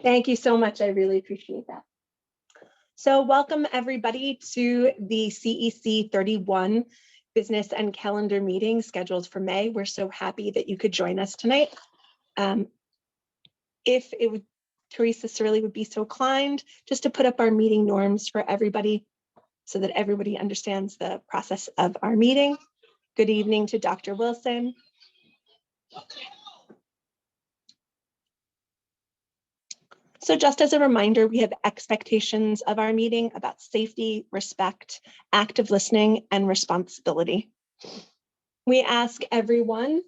Thank you so much. I really appreciate that. So welcome everybody to the CEC 31 business and calendar meeting scheduled for May. We're so happy that you could join us tonight. If it would, Teresa Cirilli would be so kind just to put up our meeting norms for everybody so that everybody understands the process of our meeting. Good evening to Dr. Wilson. So just as a reminder, we have expectations of our meeting about safety, respect, active listening, and responsibility. We ask everyone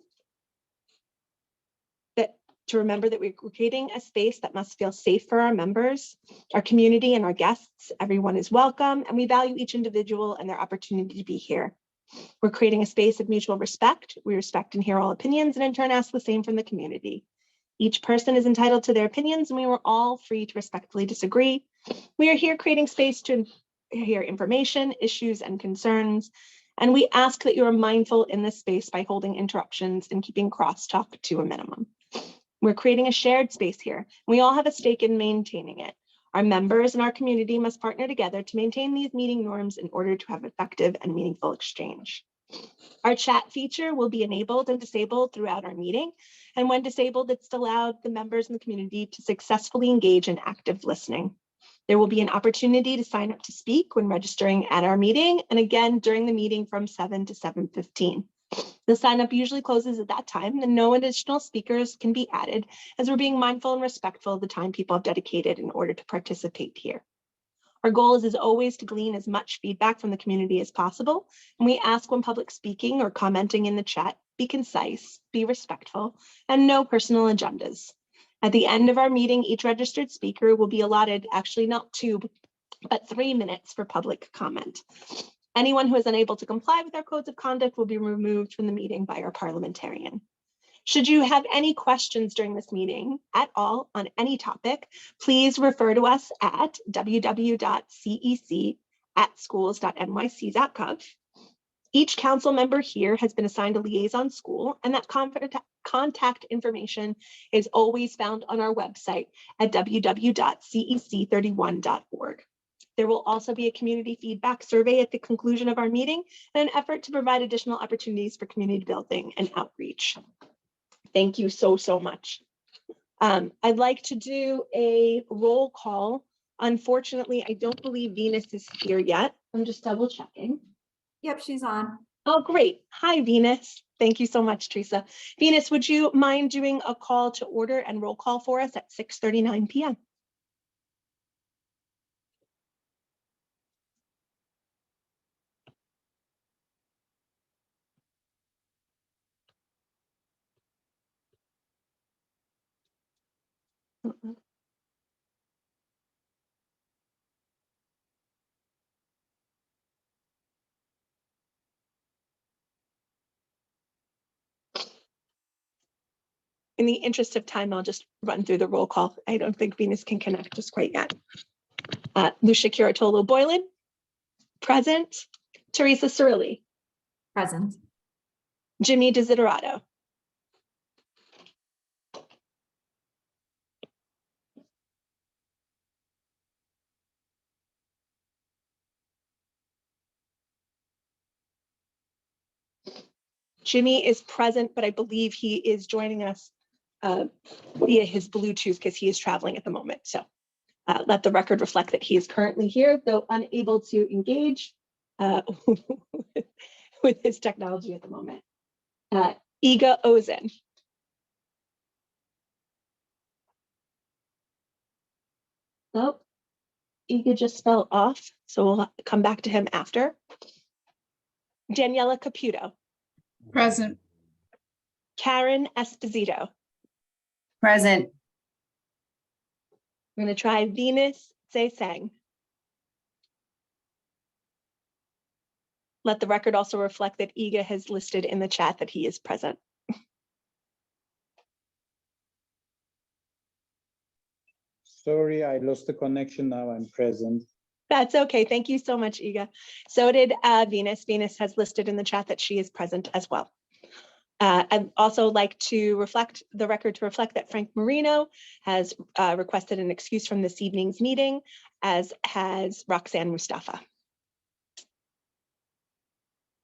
to remember that we're creating a space that must feel safe for our members, our community, and our guests. Everyone is welcome, and we value each individual and their opportunity to be here. We're creating a space of mutual respect. We respect and hear all opinions, and in turn ask the same from the community. Each person is entitled to their opinions, and we were all free to respectfully disagree. We are here creating space to hear information, issues, and concerns, and we ask that you are mindful in this space by holding interruptions and keeping crosstalk to a minimum. We're creating a shared space here. We all have a stake in maintaining it. Our members and our community must partner together to maintain these meeting norms in order to have effective and meaningful exchange. Our chat feature will be enabled and disabled throughout our meeting. And when disabled, it's allowed the members in the community to successfully engage in active listening. There will be an opportunity to sign up to speak when registering at our meeting, and again during the meeting from 7 to 7:15. The sign up usually closes at that time, and no additional speakers can be added as we're being mindful and respectful of the time people have dedicated in order to participate here. Our goal is always to glean as much feedback from the community as possible, and we ask when public speaking or commenting in the chat, be concise, be respectful, and no personal agendas. At the end of our meeting, each registered speaker will be allotted actually not 2, but 3 minutes for public comment. Anyone who is unable to comply with our codes of conduct will be removed from the meeting by our parliamentarian. Should you have any questions during this meeting at all on any topic, please refer to us at www.cec@schools.nyc.gov. Each council member here has been assigned a liaison school, and that contact information is always found on our website at www.cec31.org. There will also be a community feedback survey at the conclusion of our meeting in an effort to provide additional opportunities for community building and outreach. Thank you so much. I'd like to do a roll call. Unfortunately, I don't believe Venus is here yet. I'm just double checking. Yep, she's on. Oh, great. Hi, Venus. Thank you so much, Teresa. Venus, would you mind doing a call to order and roll call for us at 6:39 p.m.? In the interest of time, I'll just run through the roll call. I don't think Venus can connect just quite yet. Lucia Curatolo Boylan, present. Teresa Cirilli. Present. Jimmy Desiderato. Jimmy is present, but I believe he is joining us via his Bluetooth because he is traveling at the moment. So let the record reflect that he is currently here, though unable to engage with his technology at the moment. Iga Ozen. Oh, Iga just fell off, so we'll come back to him after. Daniela Caputo. Present. Karen Esposito. Present. We're going to try Venus Tseng. Let the record also reflect that Iga has listed in the chat that he is present. Sorry, I lost the connection. Now I'm present. That's okay. Thank you so much, Iga. So did Venus. Venus has listed in the chat that she is present as well. I'd also like to reflect that Frank Marino has requested an excuse from this evening's meeting, as has Roxanne Mustafa.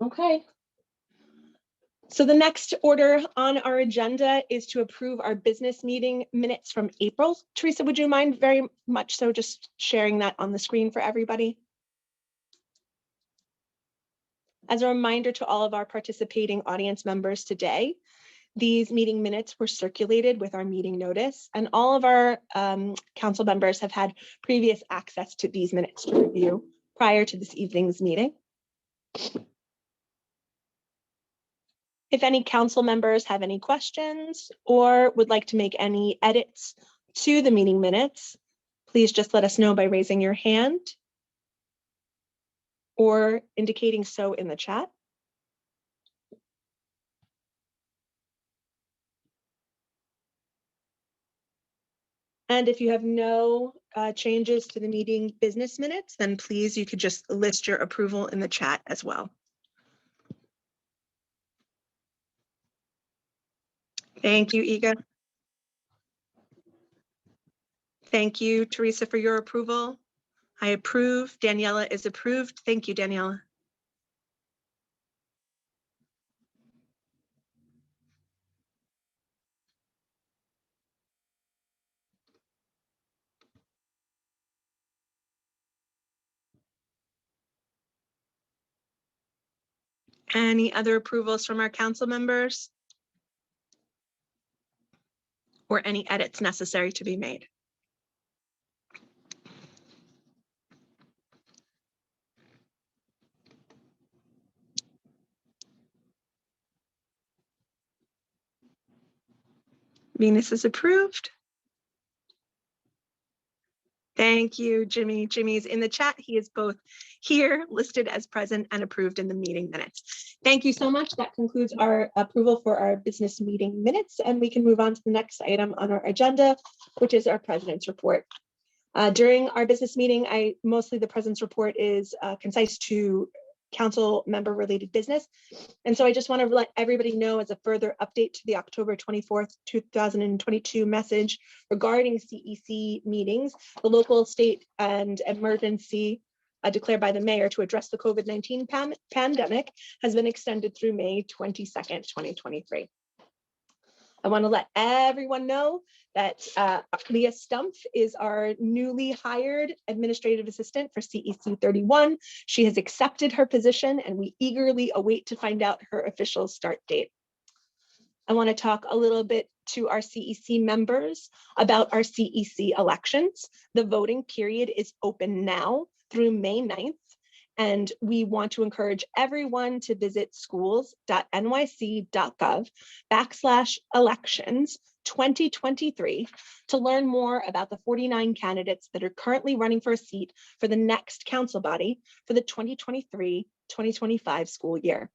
Okay. So the next order on our agenda is to approve our business meeting minutes from April. Teresa, would you mind very much so just sharing that on the screen for everybody? As a reminder to all of our participating audience members today, these meeting minutes were circulated with our meeting notice, and all of our council members have had previous access to these minutes to review prior to this evening's meeting. If any council members have any questions or would like to make any edits to the meeting minutes, please just let us know by raising your hand or indicating so in the chat. And if you have no changes to the meeting business minutes, then please, you could just list your approval in the chat as well. Thank you, Iga. Thank you, Teresa, for your approval. I approve. Daniela is approved. Thank you, Daniela. Any other approvals from our council members? Or any edits necessary to be made? Venus is approved. Thank you, Jimmy. Jimmy's in the chat. He is both here listed as present and approved in the meeting minutes. Thank you so much. That concludes our approval for our business meeting minutes, and we can move on to the next item on our agenda, which is our president's report. During our business meeting, mostly the president's report is concise to council member related business. And so I just want to let everybody know, as a further update to the October 24th, 2022 message regarding CEC meetings, the local, state, and emergency declared by the mayor to address the COVID-19 pandemic has been extended through May 22nd, 2023. I want to let everyone know that Leah Stumpf is our newly hired administrative assistant for CEC 31. She has accepted her position, and we eagerly await to find out her official start date. I want to talk a little bit to our CEC members about our CEC elections. The voting period is open now through May 9th. And we want to encourage everyone to visit schools.nyc.gov/elections 2023 to learn more about the 49 candidates that are currently running for a seat for the next council body for the 2023-2025 school year.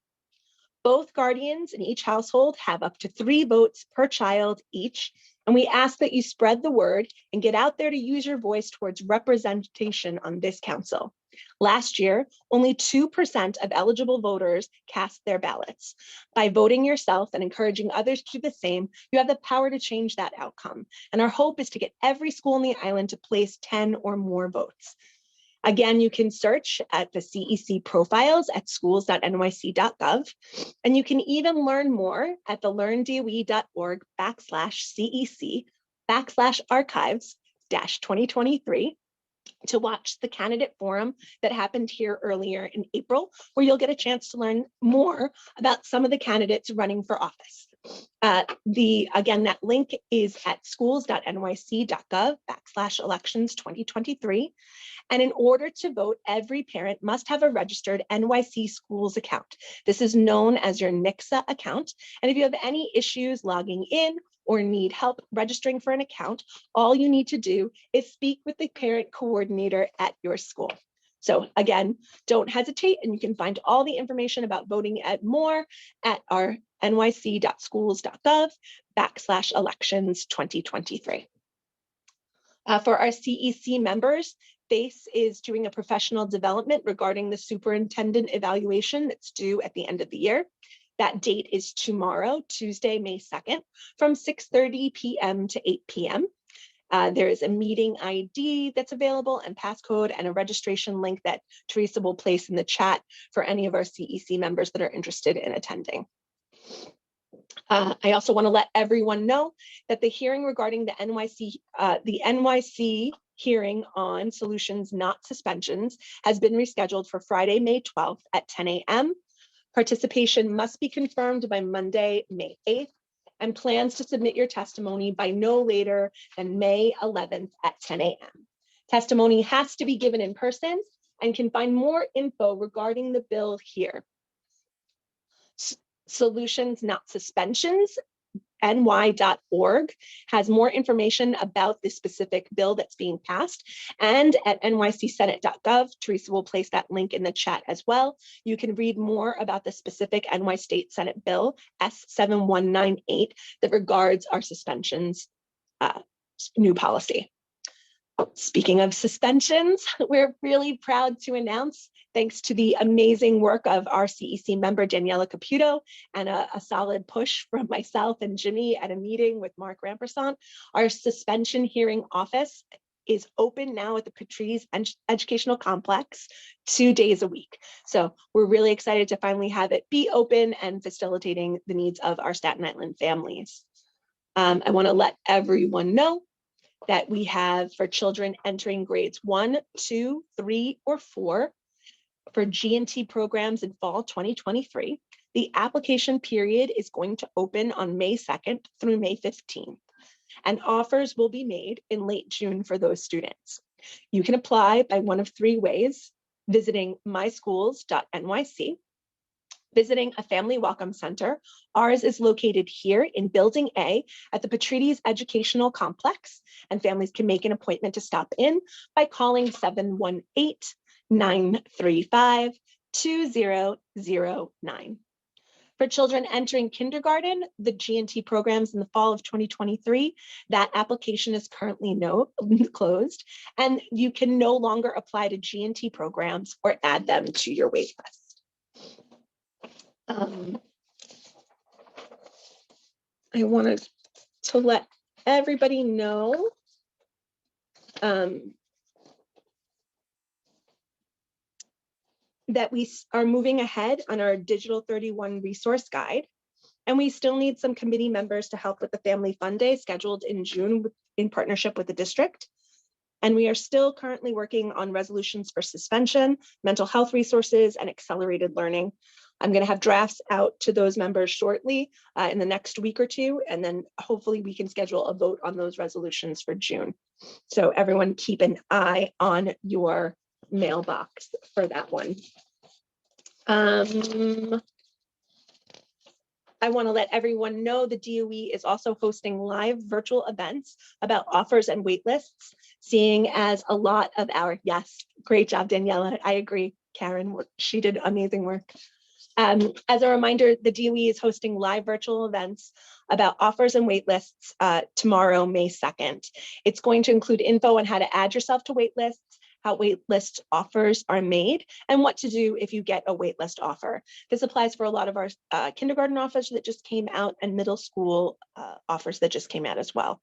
Both guardians in each household have up to 3 votes per child each, and we ask that you spread the word and get out there to use your voice towards representation on this council. Last year, only 2% of eligible voters cast their ballots. By voting yourself and encouraging others to do the same, you have the power to change that outcome. And our hope is to get every school on the island to place 10 or more votes. Again, you can search at the CEC profiles at schools.nyc.gov, and you can even learn more at the learndoe.org/CEC/archives-2023 to watch the candidate forum that happened here earlier in April, where you'll get a chance to learn more about some of the candidates running for office. Again, that link is at schools.nyc.gov/elections 2023. And in order to vote, every parent must have a registered NYC Schools account. This is known as your NYCSA account. And if you have any issues logging in or need help registering for an account, all you need to do is speak with the parent coordinator at your school. So again, don't hesitate, and you can find all the information about voting at more at our nyc.schools.gov/elections 2023. For our CEC members, BASE is doing a professional development regarding the superintendent evaluation that's due at the end of the year. That date is tomorrow, Tuesday, May 2nd, from 6:30 p.m. to 8 p.m. There is a meeting ID that's available and passcode and a registration link that Teresa will place in the chat for any of our CEC members that are interested in attending. I also want to let everyone know that the hearing regarding the NYC hearing on solutions, not suspensions, has been rescheduled for Friday, May 12th at 10 a.m. Participation must be confirmed by Monday, May 8th, and plans to submit your testimony by no later than May 11th at 10 a.m. Testimony has to be given in person and can find more info regarding the bill here. Solutions, not suspensions, ny.org has more information about the specific bill that's being passed, and at nycsenate.gov, Teresa will place that link in the chat as well. You can read more about the specific NY State Senate Bill S7198 that regards our suspensions new policy. Speaking of suspensions, we're really proud to announce, thanks to the amazing work of our CEC member, Daniela Caputo, and a solid push from myself and Jimmy at a meeting with Mark Rampersant, our suspension hearing office is open now at the Patrice Educational Complex 2 days a week. So we're really excited to finally have it be open and facilitating the needs of our Staten Island families. I want to let everyone know that we have for children entering grades 1, 2, 3, or 4 for G&T programs in fall 2023. The application period is going to open on May 2nd through May 15th, and offers will be made in late June for those students. You can apply by one of 3 ways: visiting myschools.nyc, visiting a family welcome center. Ours is located here in Building A at the Patrides Educational Complex, and families can make an appointment to stop in by calling 718-935-2009. For children entering kindergarten, the G&T programs in the fall of 2023, that application is currently closed, and you can no longer apply to G&T programs or add them to your wait list. I wanted to let everybody know that we are moving ahead on our Digital 31 resource guide, and we still need some committee members to help with the Family Fun Day scheduled in June in partnership with the district. And we are still currently working on resolutions for suspension, mental health resources, and accelerated learning. I'm going to have drafts out to those members shortly in the next week or 2, and then hopefully we can schedule a vote on those resolutions for June. So everyone keep an eye on your mailbox for that one. I want to let everyone know the DOE is also hosting live virtual events about offers and wait lists, seeing as a lot of our, yes, great job, Daniela. I agree, Karen, she did amazing work. As a reminder, the DOE is hosting live virtual events about offers and wait lists tomorrow, May 2nd. It's going to include info on how to add yourself to wait lists, how waitlist offers are made, and what to do if you get a waitlist offer. This applies for a lot of our kindergarten offers that just came out and middle school offers that just came out as well.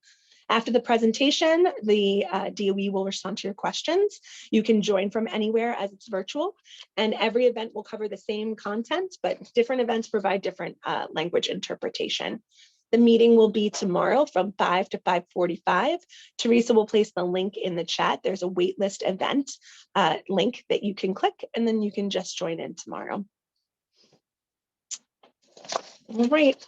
After the presentation, the DOE will respond to your questions. You can join from anywhere as it's virtual, and every event will cover the same content, but different events provide different language interpretation. The meeting will be tomorrow from 5 to 5:45. Teresa will place the link in the chat. There's a waitlist event link that you can click, and then you can just join in tomorrow. All right,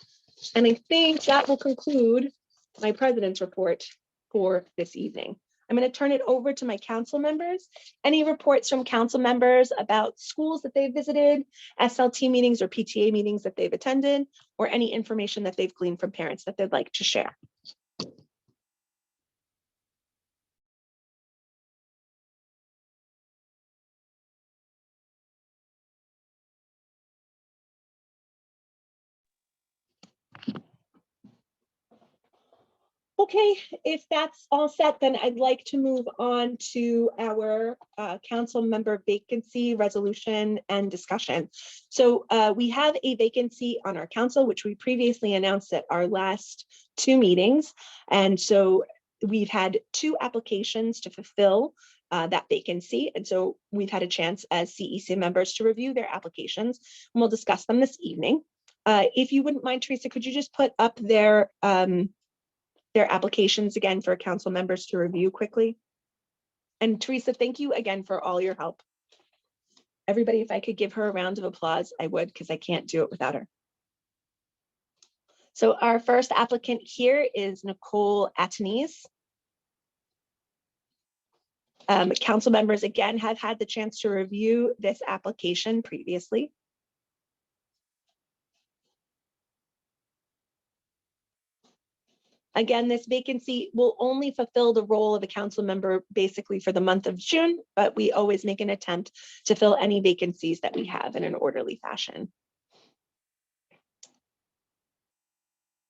and I think that will conclude my president's report for this evening. I'm going to turn it over to my council members. Any reports from council members about schools that they've visited, SLT meetings or PTA meetings that they've attended, or any information that they've gleaned from parents that they'd like to share? Okay, if that's all set, then I'd like to move on to our council member vacancy resolution and discussion. So we have a vacancy on our council, which we previously announced at our last 2 meetings. And so we've had 2 applications to fulfill that vacancy. And so we've had a chance as CEC members to review their applications, and we'll discuss them this evening. If you wouldn't mind, Teresa, could you just put up their applications again for council members to review quickly? And Teresa, thank you again for all your help. Everybody, if I could give her a round of applause, I would, because I can't do it without her. So our first applicant here is Nicole Atenese. Council members again have had the chance to review this application previously. Again, this vacancy will only fulfill the role of a council member basically for the month of June, but we always make an attempt to fill any vacancies that we have in an orderly fashion.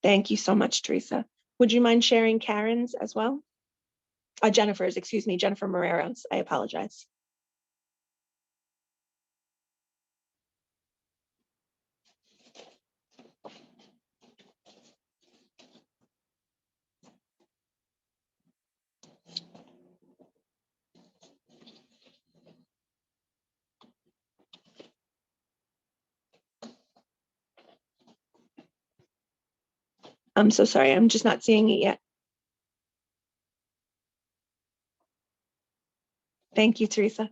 Thank you so much, Teresa. Would you mind sharing Karen's as well? Jennifer's, excuse me, Jennifer Morero's, I apologize. I'm so sorry, I'm just not seeing it yet. Thank you, Teresa.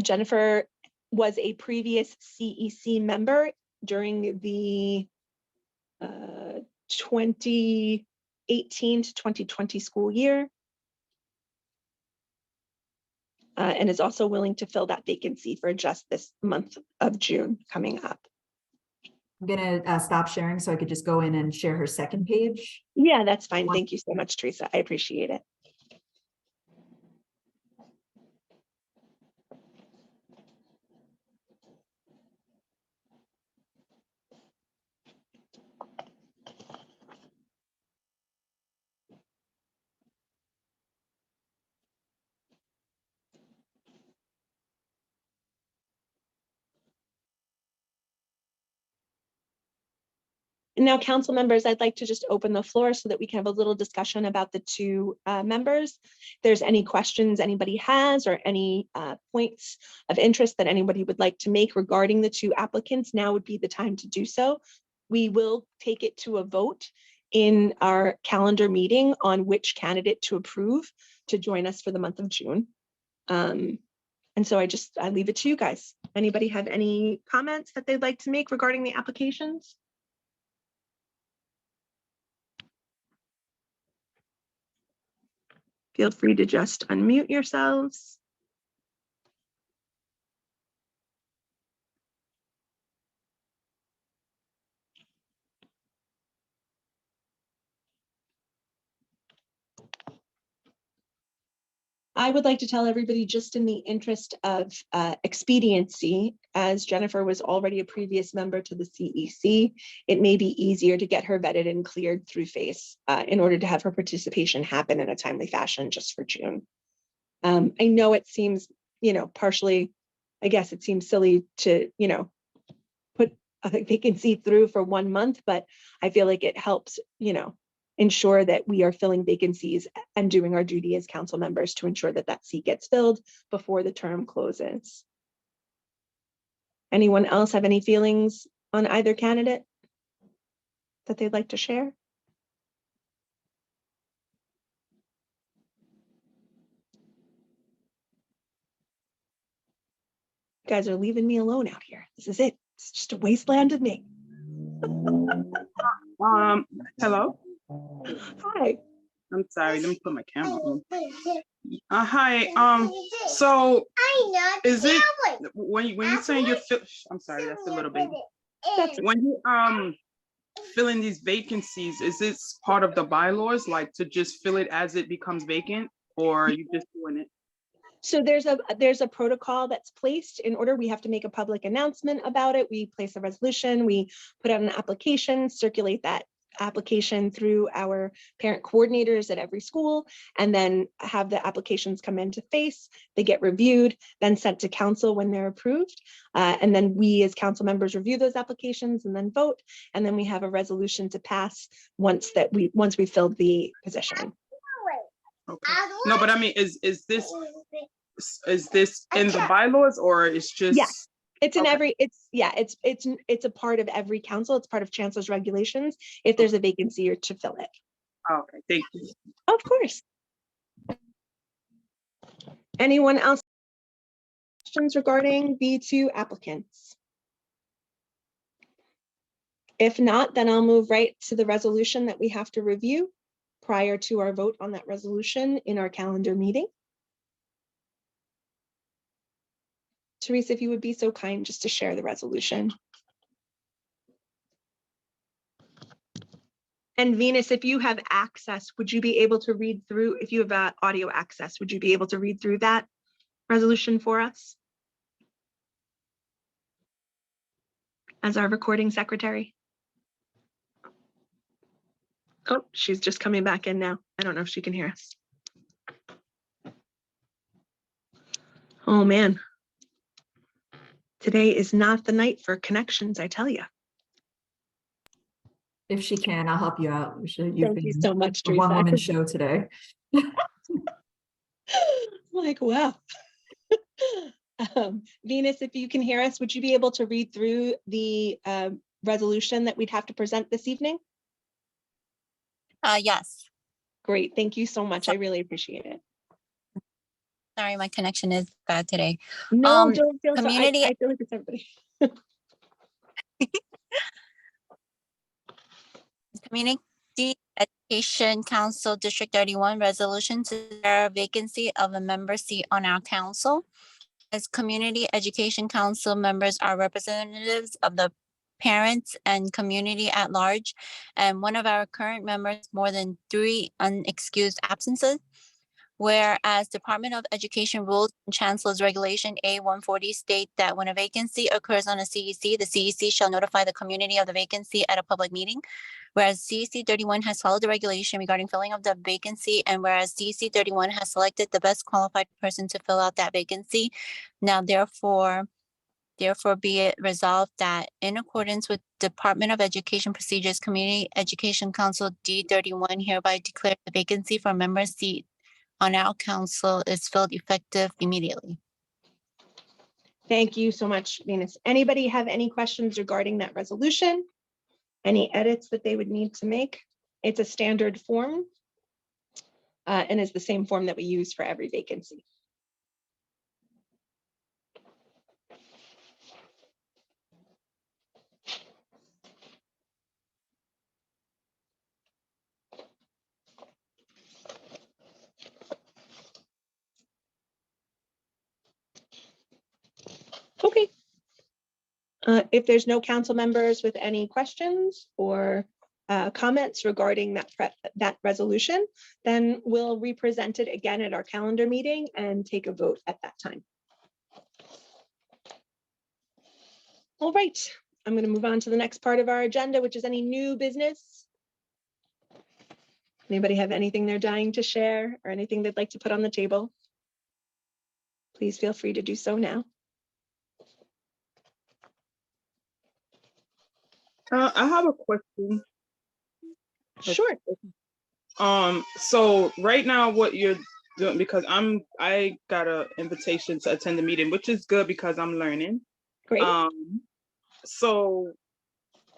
Jennifer was a previous CEC member during the 2018 to 2020 school year. And is also willing to fill that vacancy for just this month of June coming up. I'm gonna stop sharing so I could just go in and share her second page. Yeah, that's fine. Thank you so much, Teresa. I appreciate it. Now, council members, I'd like to just open the floor so that we can have a little discussion about the 2 members. If there's any questions anybody has or any points of interest that anybody would like to make regarding the 2 applicants, now would be the time to do so. We will take it to a vote in our calendar meeting on which candidate to approve to join us for the month of June. And so I leave it to you guys. Anybody have any comments that they'd like to make regarding the applications? Feel free to just unmute yourselves. I would like to tell everybody, just in the interest of expediency, as Jennifer was already a previous member to the CEC, it may be easier to get her vetted and cleared through FACE in order to have her participation happen in a timely fashion just for June. I know it seems, partially, I guess it seems silly to, put a vacancy through for 1 month, but I feel like it helps, ensure that we are filling vacancies and doing our duty as council members to ensure that that seat gets filled before the term closes. Anyone else have any feelings on either candidate that they'd like to share? You guys are leaving me alone out here. This is it. It's just a wasteland of me. Hello. Hi. I'm sorry, let me put my camera on. Hi, so is it, when you're saying I'm sorry, that's a little baby. When you fill in these vacancies, is this part of the bylaws, like to just fill it as it becomes vacant, or are you just doing it? So there's a protocol that's placed. In order, we have to make a public announcement about it. We place a resolution, we put out an application, circulate that application through our parent coordinators at every school, and then have the applications come into FACE. They get reviewed, then sent to council when they're approved. And then we as council members review those applications and then vote. And then we have a resolution to pass once we filled the position. Okay. No, but I mean, is this in the bylaws, or it's just? Yeah. It's in Okay. it's a part of every council. It's part of chancellor's regulations if there's a vacancy or to fill it. Okay, thank you. Of course. Anyone else? Questions regarding the two applicants? If not, then I'll move right to the resolution that we have to review prior to our vote on that resolution in our calendar meeting. Teresa, if you would be so kind just to share the resolution. And Venus, if you have access, would you be able to read through, if you have audio access, would you be able to read through that resolution for us? As our recording secretary. Oh, she's just coming back in now. I don't know if she can hear us. Oh man. Today is not the night for connections, I tell you. If she can, I'll help you out. You've Thank you been so much, a Teresa. one-woman show today. Like, wow. Venus, if you can hear us, would you be able to read through the resolution that we'd have to present this evening? Yes. Great, thank you so much. I really appreciate it. Sorry, my connection is bad today. No, don't feel community- I feel like it's everybody. Community Education Council District 31 resolution to declare a vacancy of a member seat on our council. As Community Education Council members are representatives of the parents and community at large, and one of our current members more than 3 unexcused absences. Whereas Department of Education rules and Chancellor's Regulation A-140 state that when a vacancy occurs on a CEC, the CEC shall notify the community of the vacancy at a public meeting. Whereas CEC 31 has followed the regulation regarding filling of the vacancy, and whereas CEC 31 has selected the best qualified person to fill out that vacancy. Now therefore be it resolved that in accordance with Department of Education procedures, Community Education Council D31 hereby declare the vacancy for a member seat on our council is filled effective immediately. Thank you so much, Venus. Anybody have any questions regarding that resolution? Any edits that they would need to make? It's a standard form and is the same form that we use for every vacancy. Okay. If there's no council members with any questions or comments regarding that resolution, then we'll represent it again at our calendar meeting and take a vote at that time. All right, I'm going to move on to the next part of our agenda, which is any new business. Anybody have anything they're dying to share or anything they'd like to put on the table? Please feel free to do so now. I have a question. Sure. So right now what you're doing, because I got an invitation to attend the meeting, which is good because I'm learning. Great. So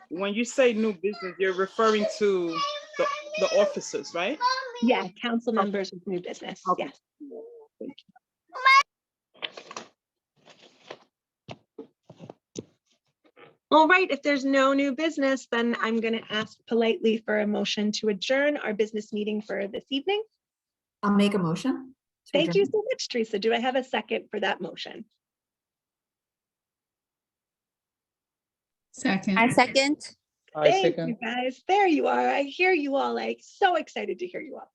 when you say new business, you're referring to the officers, right? Yeah, council members with new business. Okay. Yes. Thank you. All right, if there's no new business, then I'm going to ask politely for a motion to adjourn our business meeting for this evening. I'll make a motion. to Thank you adjourn. so much, Teresa. Do I have a second for that motion? Second. I second. I Thank you, second. guys. There you are. I hear you all, like so excited to hear you all.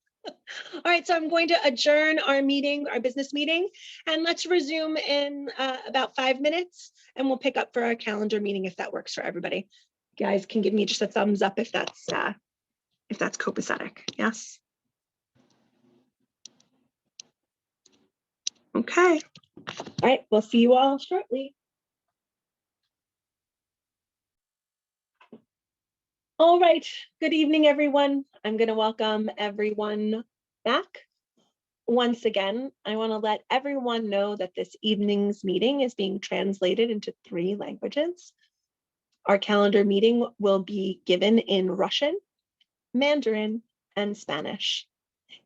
All right, so I'm going to adjourn our meeting, our business meeting, and let's resume in about 5 minutes, and we'll pick up for our calendar meeting if that works for everybody. You guys can give me just a thumbs up if that's if that's copacetic. Yes. Okay. All right. We'll see you all shortly. All right. Good evening, everyone. I'm going to welcome everyone back. Once again, I want to let everyone know that this evening's meeting is being translated into 3 languages. Our calendar meeting will be given in Russian, Mandarin, and Spanish.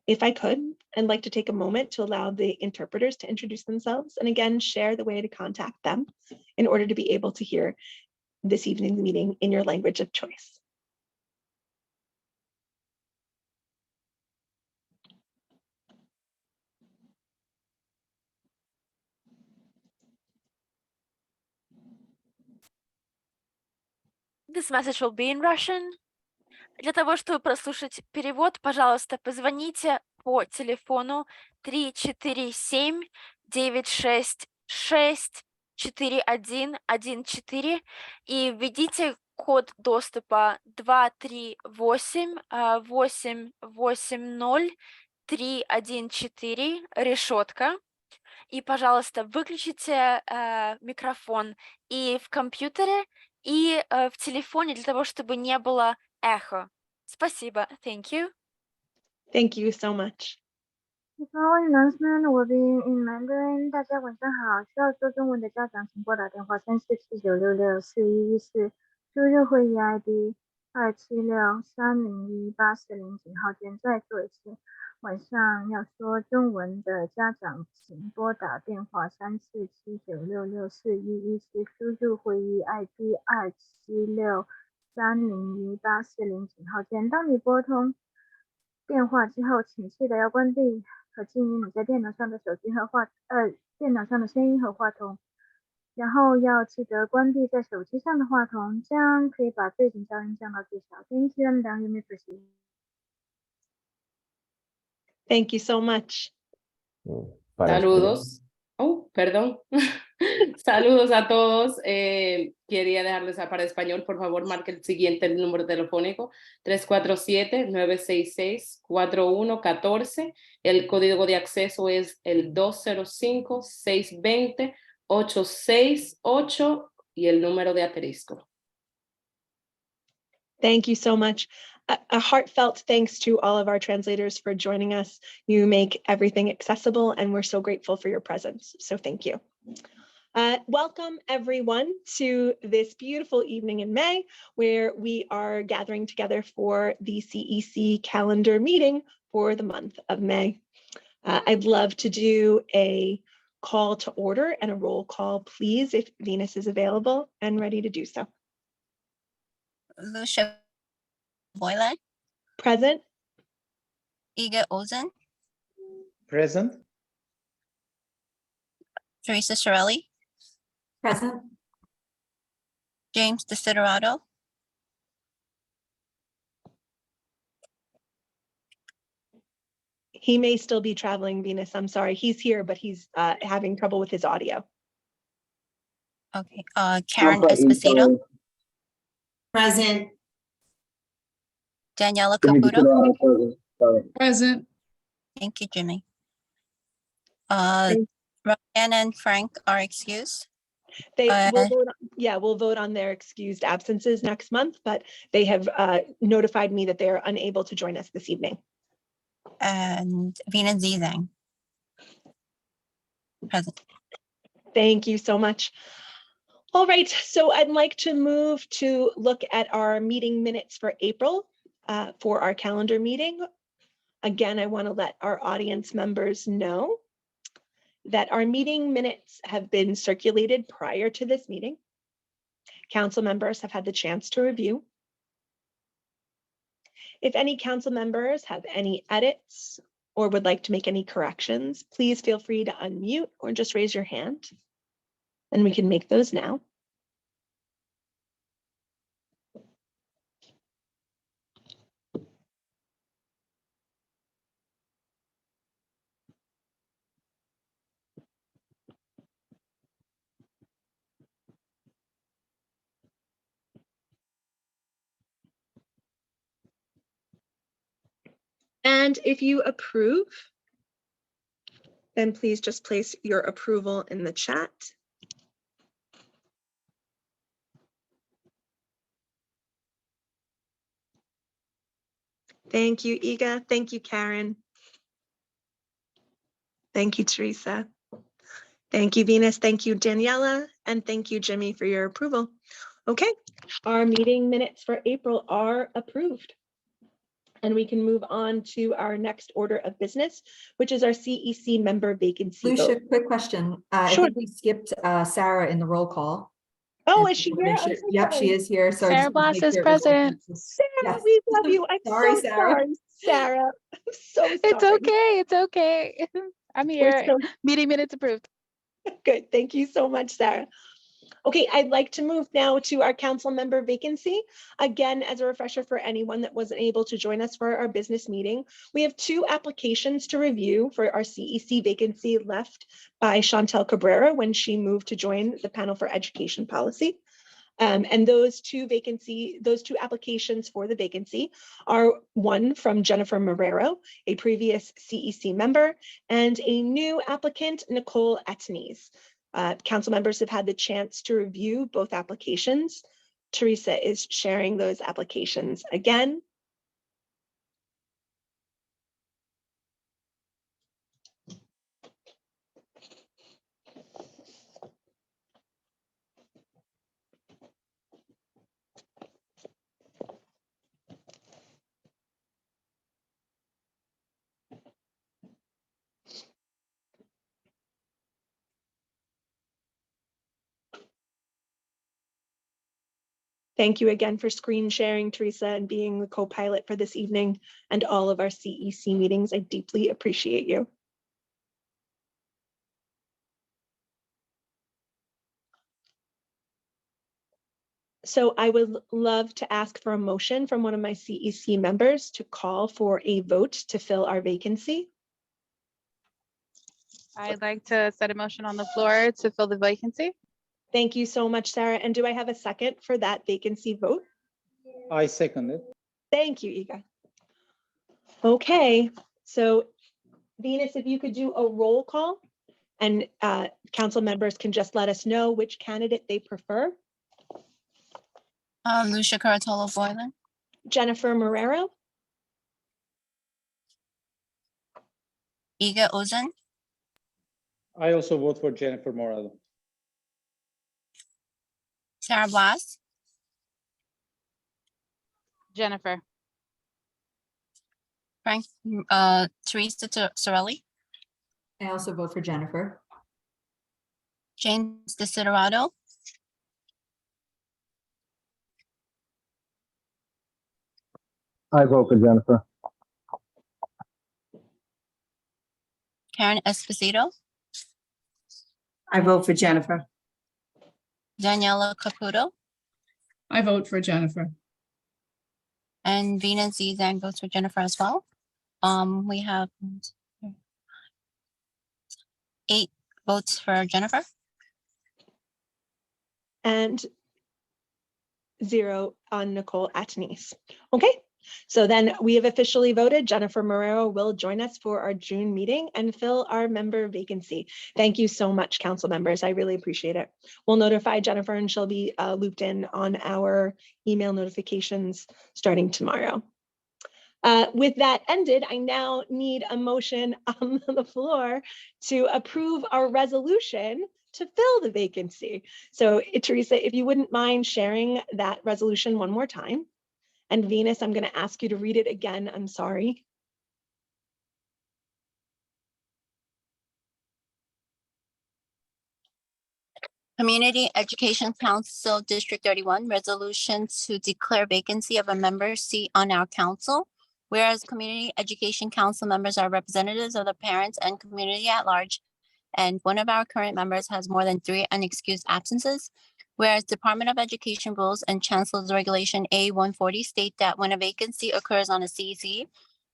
If I could, I'd like to take a moment to allow the interpreters to introduce themselves and again, share the way to contact them in order to be able to hear this evening's meeting in your language of choice. This message will be in Russian. Для того, чтобы прослушать перевод, пожалуйста, позвоните по телефону 347-966-4114 и введите код доступа 238-880-314, решетка. И, пожалуйста, выключите микрофон и в компьютере, и в телефоне для того, чтобы не было эхо. Спасибо. Thank you. Thank you so much. The following announcement will be in Mandarin. 大家晚上好，需要说中文的家长请拨打电话3479664114，输入会议 ID 276301840井号键。再说一次，晚上要说中文的家长请拨打电话3479664114，输入会议 ID 276301840井号键。当你拨通电话之后，请记得要关闭和静音你在电脑上的手机和电脑上的声音和话筒，然后要记得关闭在手机上的话筒，这样可以把背景噪音降到最小。Thank you, and now you may proceed. Thank you so much. Saludos. Oh, perdón. Saludos a todos. Quería dejarles para español, por favor, marque el siguiente número telefónico, 347-966-4114. El código de acceso es el 205-620-868 y el número de asterisco. Thank you so much. A heartfelt thanks to all of our translators for joining us. You make everything accessible, and we're so grateful for your presence. So thank you. Welcome everyone to this beautiful evening in May, where we are gathering together for the CEC calendar meeting for the month of May. I'd love to do a call to order and a roll call, please, if Venus is available and ready to do so. Lucia Boylan, Present. Iga Ozen, Present. Teresa Sorelli, Present. James Desiderato, He may still be traveling, Venus. I'm sorry. He's here, but he's having trouble with his audio. okay, Karen Esposito, Present. Daniela Caputo. Present. Thank you, Jimmy. Thank- Roxanne and Frank are excused. They will vote we'll vote on their excused absences next month, but they have notified me that they are unable to join us this evening. And Venus Zizang. Present. Thank you so much. All right, so I'd like to move to look at our meeting minutes for April for our calendar meeting. Again, I want to let our audience members know that our meeting minutes have been circulated prior to this meeting. Council members have had the chance to review. If any council members have any edits or would like to make any corrections, please feel free to unmute or just raise your hand and we can make those now. And if you approve, then please just place your approval in the chat. Thank you, Iga. Thank you, Karen. Thank you, Teresa. Thank you, Venus. Thank you, Daniela. And thank you, Jimmy, for your approval. Okay, our meeting minutes for April are approved. And we can move on to our next order of business, which is our CEC member vacancy Lucia, vote. quick question. I Sure. think we skipped Sarah in the roll call. Oh, And is she to make here? I'm sure- so Yep, sorry. she is here. So I Sarah just wanted to Bloss make is sure it was all present. consistent. Sarah, Yes. we love you. I'm Sorry, so Sarah. sorry, Sarah. I'm so sorry. It's okay. It's okay. I'm We're here. so Meeting minutes approved. good. Thank you so much, Sarah. Okay, I'd like to move now to our council member vacancy. Again, as a refresher for anyone that wasn't able to join us for our business meeting, we have 2 applications to review for our CEC vacancy left by Chantel Cabrera when she moved to join the panel for education policy. And those two applications for the vacancy are one from Jennifer Marrero, a previous CEC member, and a new applicant, Nicole Etnies. Council members have had the chance to review both applications. Teresa is sharing those applications again. Thank you again for screen sharing, Teresa, and being the co-pilot for this evening and all of our CEC meetings. I deeply appreciate you. So I would love to ask for a motion from one of my CEC members to call for a vote to fill our vacancy. I'd like to set a motion on the floor to fill the vacancy. Thank you so much, Sarah. And do I have a second for that vacancy vote? I second it. Thank you, Iga. Okay, so Venus, if you could do a roll call and council members can just let us know which candidate they prefer. Lucia Curatolo Boylan. Jennifer Marrero, Iga Ozan. I also vote for Jennifer Morado. Sarah Bloss. Jennifer. Teresa Sorelli. I also vote for Jennifer. James Desiderato. I vote for Jennifer. Karen Esposito. I vote for Jennifer. Daniela Caputo. I vote for Jennifer. And Venus Zizang votes for Jennifer as well. We have 8 votes for Jennifer. and 0 on Nicole Attanese. Okay, so then we have officially voted. Jennifer Marrero will join us for our June meeting and fill our member vacancy. Thank you so much, council members. I really appreciate it. We'll notify Jennifer and she'll be looped in on our email notifications starting tomorrow. With that ended, I now need a motion on the floor to approve our resolution to fill the vacancy. So Teresa, if you wouldn't mind sharing that resolution one more time. And Venus, I'm going to ask you to read it again. I'm sorry. Community Education Council District 31 resolution to declare vacancy of a member seat on our council. Whereas Community Education Council members are representatives of the parents and community at large, and one of our current members has more than 3 unexcused absences. Whereas Department of Education rules and Chancellor's Regulation A-140 state that when a vacancy occurs on a CEC,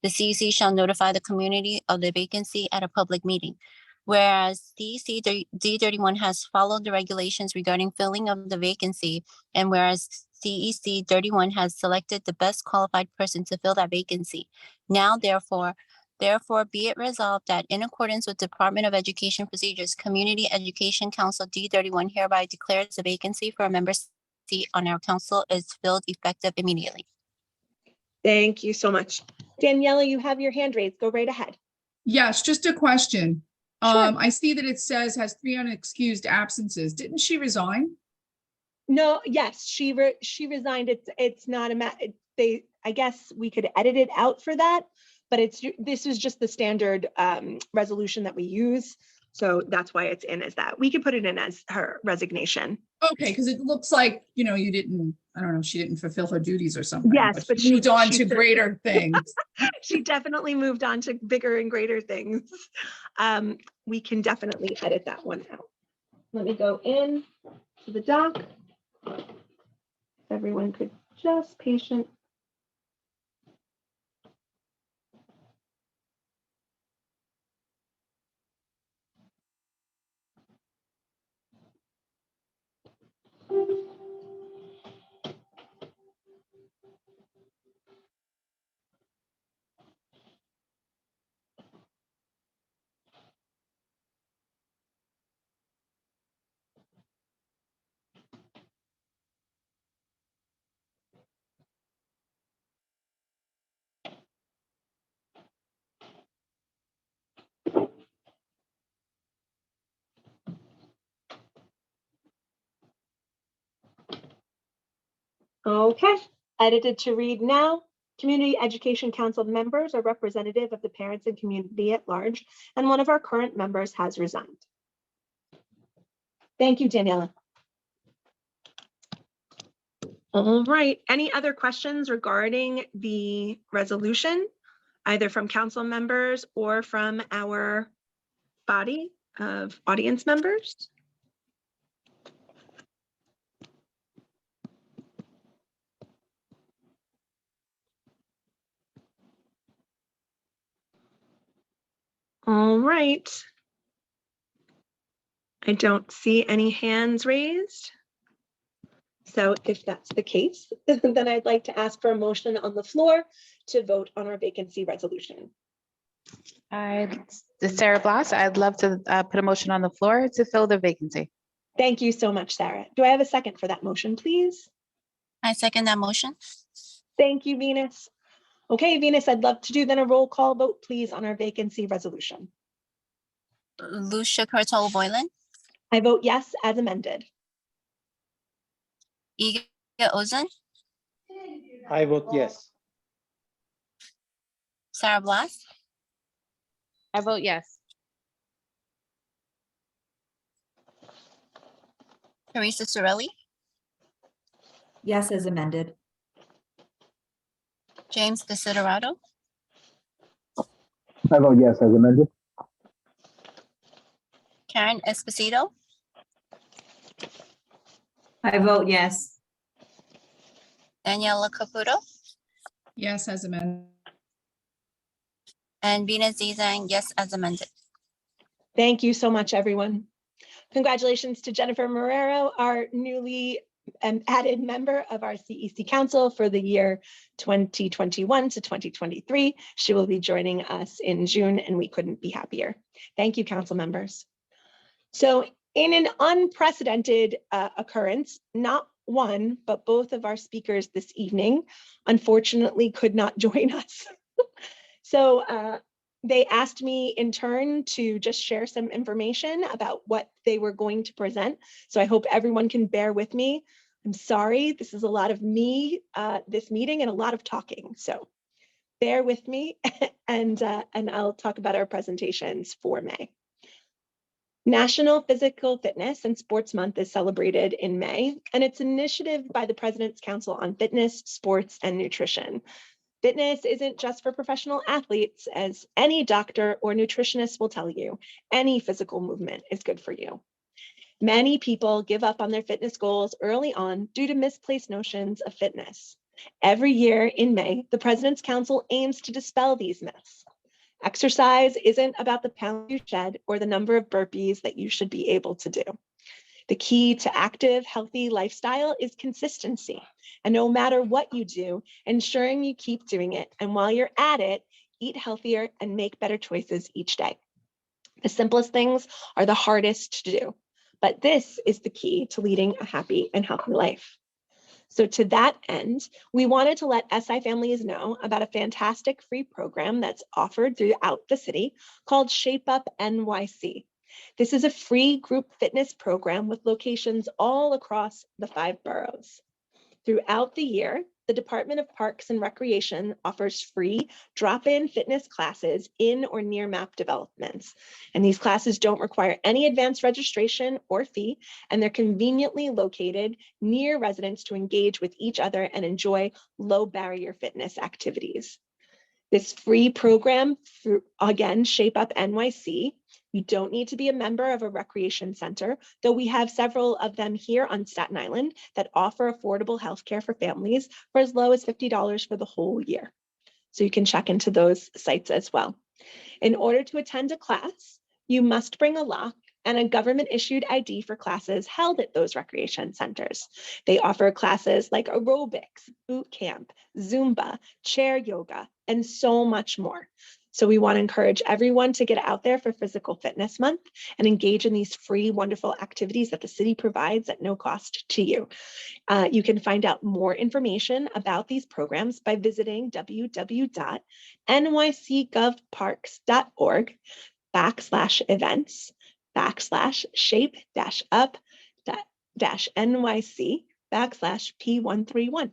the CEC shall notify the community of the vacancy at a public meeting. Whereas CEC D31 has followed the regulations regarding filling of the vacancy, and whereas CEC 31 has selected the best qualified person to fill that vacancy. Now, therefore, be it resolved that in accordance with Department of Education procedures, Community Education Council D31 hereby declares the vacancy for a member seat on our council is filled effective immediately. Thank you so much. Daniela, you have your hand raised. Go right ahead. Yes, just a question. Sure. I see that it says has 3 unexcused absences. Didn't she resign? No, yes, she resigned. It's not I guess we could edit it out for that, but this is just the standard resolution that we use. So that's why it's in as that. We could put it in as her resignation. Okay, because it looks like, you didn't, I don't know, she didn't fulfill her duties or something. Yes, but she moved on she to greater things. She definitely moved on to bigger and greater things. We can definitely edit that one out. Let me go in to the doc. Everyone could just patient. Okay, edited to read now. Community Education Council members are representative of the parents and community at large, and one of our current members has resigned. Thank you, Daniela. All right, any other questions regarding the resolution, either from council members or from our body of audience members? All right. I don't see any hands raised. So if that's the case, then I'd like to ask for a motion on the floor to vote on our vacancy resolution. Sarah Bloss, I'd love to put a motion on the floor to fill the vacancy. Thank you so much, Sarah. Do I have a second for that motion, please? I second that motion. Thank you, Venus. Okay, Venus, I'd love to do then a roll call vote, please, on our vacancy resolution. Lucia Curatolo Boylan, I vote yes as amended. Ige Ozan, I vote yes. Sarah Blas, I vote yes. Teresa Sorelli, Yes, as amended. James Desiderato, I vote yes as amended. Karen Esposito, I vote yes. Daniela Caputo, Yes, as amended. and Venus Zizang, yes, as amended. Thank you so much, everyone. Congratulations to Jennifer Marrero, our newly added member of our CEC Council for the year 2021 to 2023. She will be joining us in June, and we couldn't be happier. Thank you, council members. So in an unprecedented occurrence, not one, but both of our speakers this evening, unfortunately, could not join us. So they asked me in turn to just share some information about what they were going to present. So I hope everyone can bear with me. I'm sorry, this is a lot of me, this meeting, and a lot of talking. So bear with me, and I'll talk about our presentations for May. National Physical Fitness and Sports Month is celebrated in May, and it's an initiative by the President's Council on Fitness, Sports, and Nutrition. Fitness isn't just for professional athletes, as any doctor or nutritionist will tell you. Any physical movement is good for you. Many people give up on their fitness goals early on due to misplaced notions of fitness. Every year in May, the President's Council aims to dispel these myths. Exercise isn't about the pounds you shed or the number of burpees that you should be able to do. The key to active, healthy lifestyle is consistency. And no matter what you do, ensuring you keep doing it. And while you're at it, eat healthier and make better choices each day. The simplest things are the hardest to do, but this is the key to leading a happy and healthy life. So to that end, we wanted to let SI families know about a fantastic free program that's offered throughout the city called Shape Up NYC. This is a free group fitness program with locations all across the 5 boroughs. Throughout the year, the Department of Parks and Recreation offers free drop-in fitness classes in or near map developments. And these classes don't require any advanced registration or fee, and they're conveniently located near residents to engage with each other and enjoy low barrier fitness activities. This free program through, again, Shape Up NYC. You don't need to be a member of a recreation center, though we have several of them here on Staten Island that offer affordable healthcare for families for as low as $50 for the whole year. So you can check into those sites as well. In order to attend a class, you must bring a lock and a government-issued ID for classes held at those recreation centers. They offer classes like aerobics, boot camp, Zumba, chair yoga, and so much more. So we want to encourage everyone to get out there for Physical Fitness Month and engage in these free, wonderful activities that the city provides at no cost to you. You can find out more information about these programs by visiting www.nyc.parks.org/events/shape-up-NYC/P131.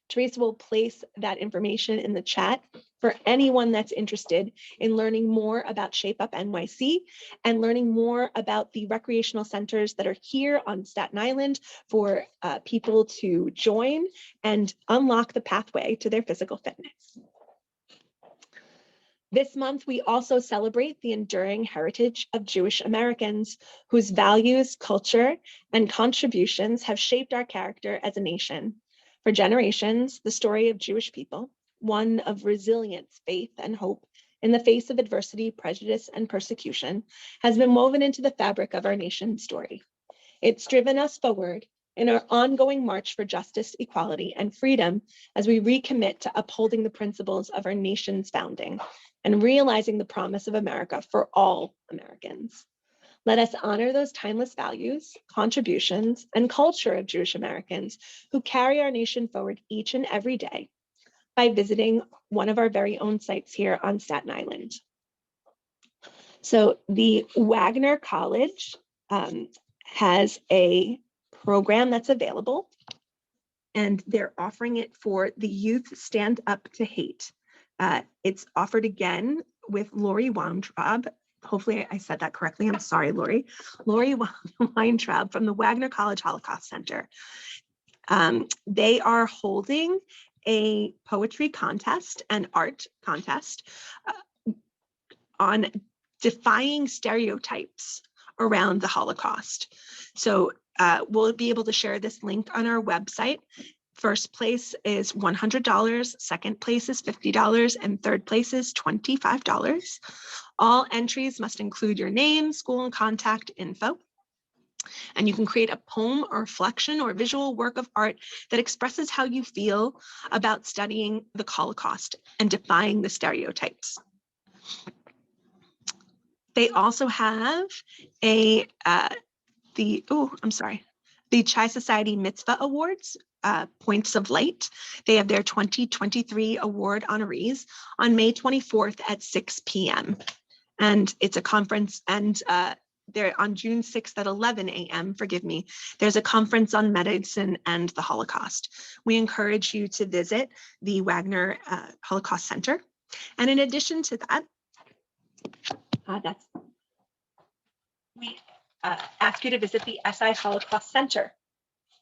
Teresa will place that information in the chat for anyone that's interested in learning more about Shape Up NYC and learning more about the recreational centers that are here on Staten Island for people to join and unlock the pathway to their physical fitness. This month, we also celebrate the enduring heritage of Jewish Americans whose values, culture, and contributions have shaped our character as a nation. For generations, the story of Jewish people, one of resilience, faith, and hope in the face of adversity, prejudice, and persecution, has been woven into the fabric of our nation's story. It's driven us forward in our ongoing march for justice, equality, and freedom as we recommit to upholding the principles of our nation's founding and realizing the promise of America for all Americans. Let us honor those timeless values, contributions, and culture of Jewish Americans who carry our nation forward each and every day by visiting one of our very own sites here on Staten Island. So the Wagner College has a program that's available, and they're offering it for the Youth Stand Up to Hate. It's offered again with Lori Weintraub. Hopefully I said that correctly. I'm sorry, Lori. Lori Weintraub from the Wagner College Holocaust Center. They are holding a poetry contest and art contest on defying stereotypes around the Holocaust. So we'll be able to share this link on our website. First place is $100, second place is $50, and third place is $25. All entries must include your name, school, and contact info. And you can create a poem or reflection or visual work of art that expresses how you feel about studying the Holocaust and defying the stereotypes. They also have the Chai Society Mitzvah Awards, Points of Light. They have their 2023 award honorees on May 24th at 6 p.m. And it's a conference, and they're on June 6th at 11 a.m. Forgive me. There's a conference on medicine and the Holocaust. We encourage you to visit the Wagner Holocaust Center. And in addition to that, we ask you to visit the SI Holocaust Center.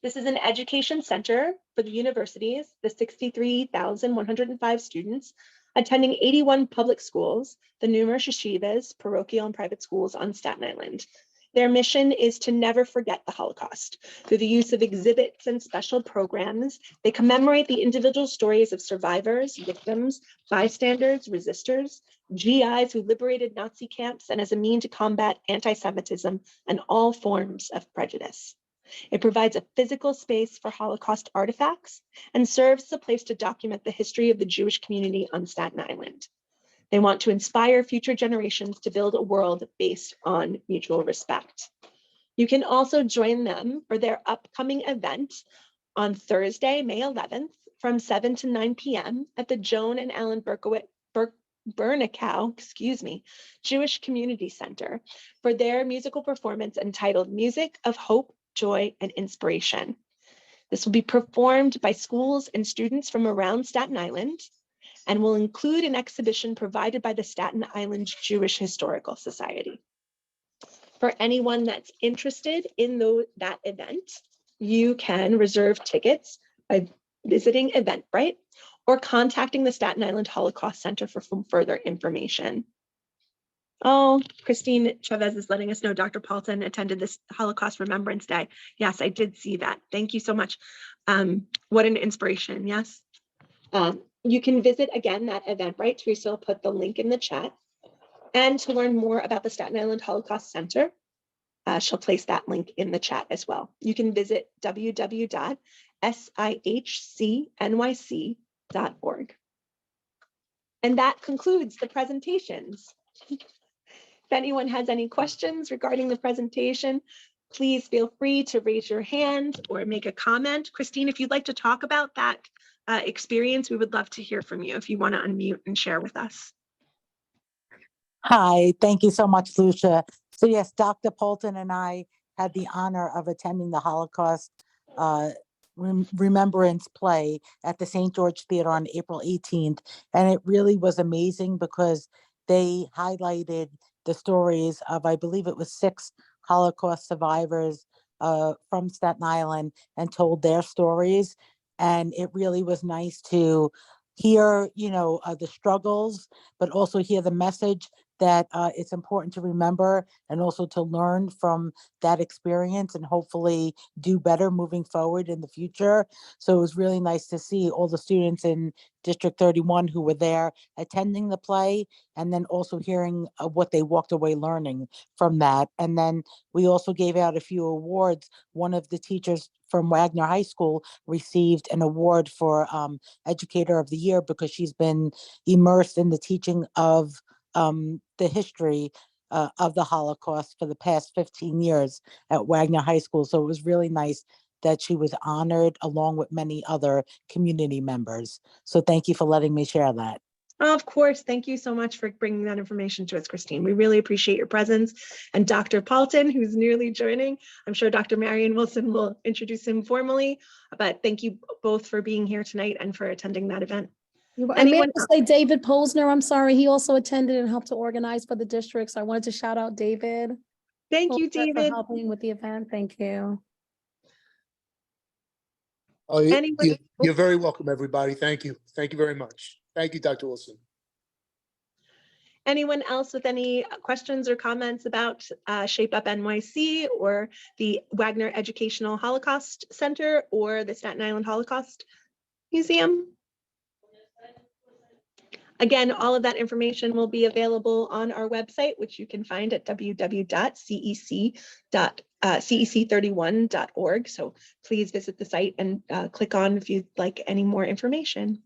This is an education center for the universities, the 63,105 students attending 81 public schools, the numerous yeshivas, parochial and private schools on Staten Island. Their mission is to never forget the Holocaust. Through the use of exhibits and special programs, they commemorate the individual stories of survivors, victims, bystanders, resistors, GIs who liberated Nazi camps, and as a mean to combat anti-Semitism and all forms of prejudice. It provides a physical space for Holocaust artifacts and serves as a place to document the history of the Jewish community on Staten Island. They want to inspire future generations to build a world based on mutual respect. You can also join them for their upcoming event on Thursday, May 11th from 7 to 9 p.m. at the Joan and Alan Bernacow, Jewish Community Center for their musical performance entitled Music of Hope, Joy, and Inspiration. This will be performed by schools and students from around Staten Island and will include an exhibition provided by the Staten Island Jewish Historical Society. For anyone that's interested in that event, you can reserve tickets by visiting Eventbrite or contacting the Staten Island Holocaust Center for further information. Oh, Christine Chavez is letting us know Dr. Paulton attended this Holocaust Remembrance Day. Yes, I did see that. Thank you so much. What an inspiration, yes. You can visit again that Eventbrite. Teresa will put the link in the chat. And to learn more about the Staten Island Holocaust Center, she'll place that link in the chat as well. You can visit www.sihcnyc.org. And that concludes the presentations. If anyone has any questions regarding the presentation, please feel free to raise your hand or make a comment. Christine, if you'd like to talk about that experience, we would love to hear from you if you want to unmute and share with us. Hi, thank you so much, Lucia. So yes, Dr. Paulton and I had the honor of attending the Holocaust Remembrance play at the St. George Theater on April 18th. And it really was amazing because they highlighted the stories of, I believe it was 6 Holocaust survivors from Staten Island and told their stories. And it really was nice to hear, the struggles, but also hear the message that it's important to remember and also to learn from that experience and hopefully do better moving forward in the future. So it was really nice to see all the students in District 31 who were there attending the play and then also hearing what they walked away learning from that. And then we also gave out a few awards. One of the teachers from Wagner High School received an award for Educator of the Year because she's been immersed in the teaching of the history of the Holocaust for the past 15 years at Wagner High School. So it was really nice that she was honored along with many other community members. So thank you for letting me share that. Of course. Thank you so much for bringing that information to us, Christine. We really appreciate your presence. And Dr. Paulton, who's nearly joining, I'm sure Dr. Marion Wilson will introduce him formally, but thank you both for being here tonight and for attending that event. I meant to say David Posner. I'm sorry. He also attended and helped to organize for the district. So I wanted to shout out David. Thank you, David. For helping with the event. Thank you. Oh, you're very welcome, everybody. Thank you. Thank you very much. Thank you, Dr. Wilson. Anyone else with any questions or comments about Shape Up NYC or the Wagner Educational Holocaust Center or the Staten Island Holocaust Museum? Again, all of that information will be available on our website, which you can find at www.cec31.org. So please visit the site and click on if you'd like any more information.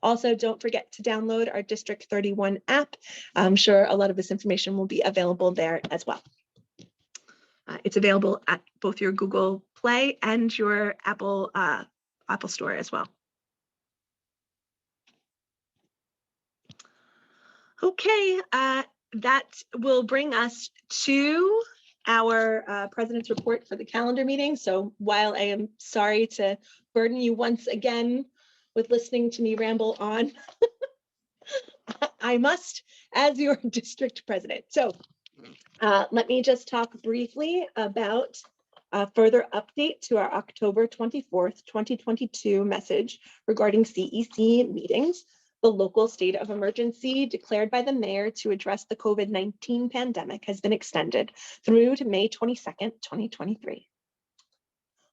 Also, don't forget to download our District 31 app. I'm sure a lot of this information will be available there as well. It's available at both your Google Play and your Apple Store as well. Okay, that will bring us to our President's report for the calendar meeting. So while I am sorry to burden you once again with listening to me ramble on, I must as your district president. So let me just talk briefly about a further update to our October 24th, 2022 message regarding CEC meetings. The local state of emergency declared by the mayor to address the COVID-19 pandemic has been extended through to May 22nd, 2023.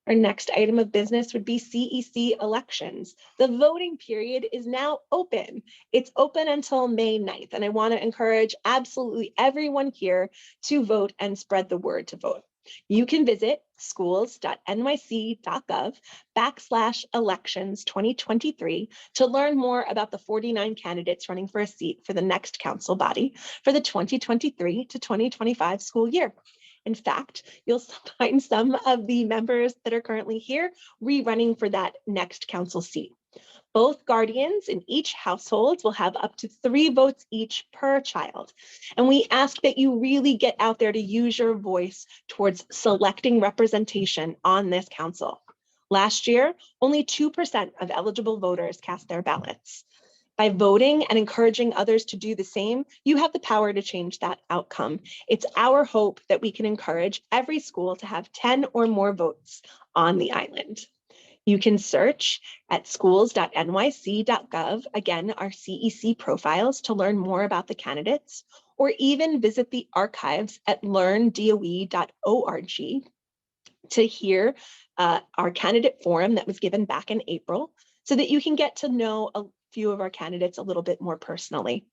Our next item of business would be CEC elections. The voting period is now open. It's open until May 9th, and I want to encourage absolutely everyone here to vote and spread the word to vote. You can visit schools.nyc.gov/elections 2023 to learn more about the 49 candidates running for a seat for the next council body for the 2023 to 2025 school year. In fact, you'll find some of the members that are currently here rerunning for that next council seat. Both guardians in each household will have up to 3 votes each per child. And we ask that you really get out there to use your voice towards selecting representation on this council. Last year, only 2% of eligible voters cast their ballots. By voting and encouraging others to do the same, you have the power to change that outcome. It's our hope that we can encourage every school to have 10 or more votes on the island. You can search at schools.nyc.gov, again, our CEC profiles, to learn more about the candidates, or even visit the archives at learndoe.org to hear our candidate forum that was given back in April, so that you can get to know a few of our candidates a little bit more personally.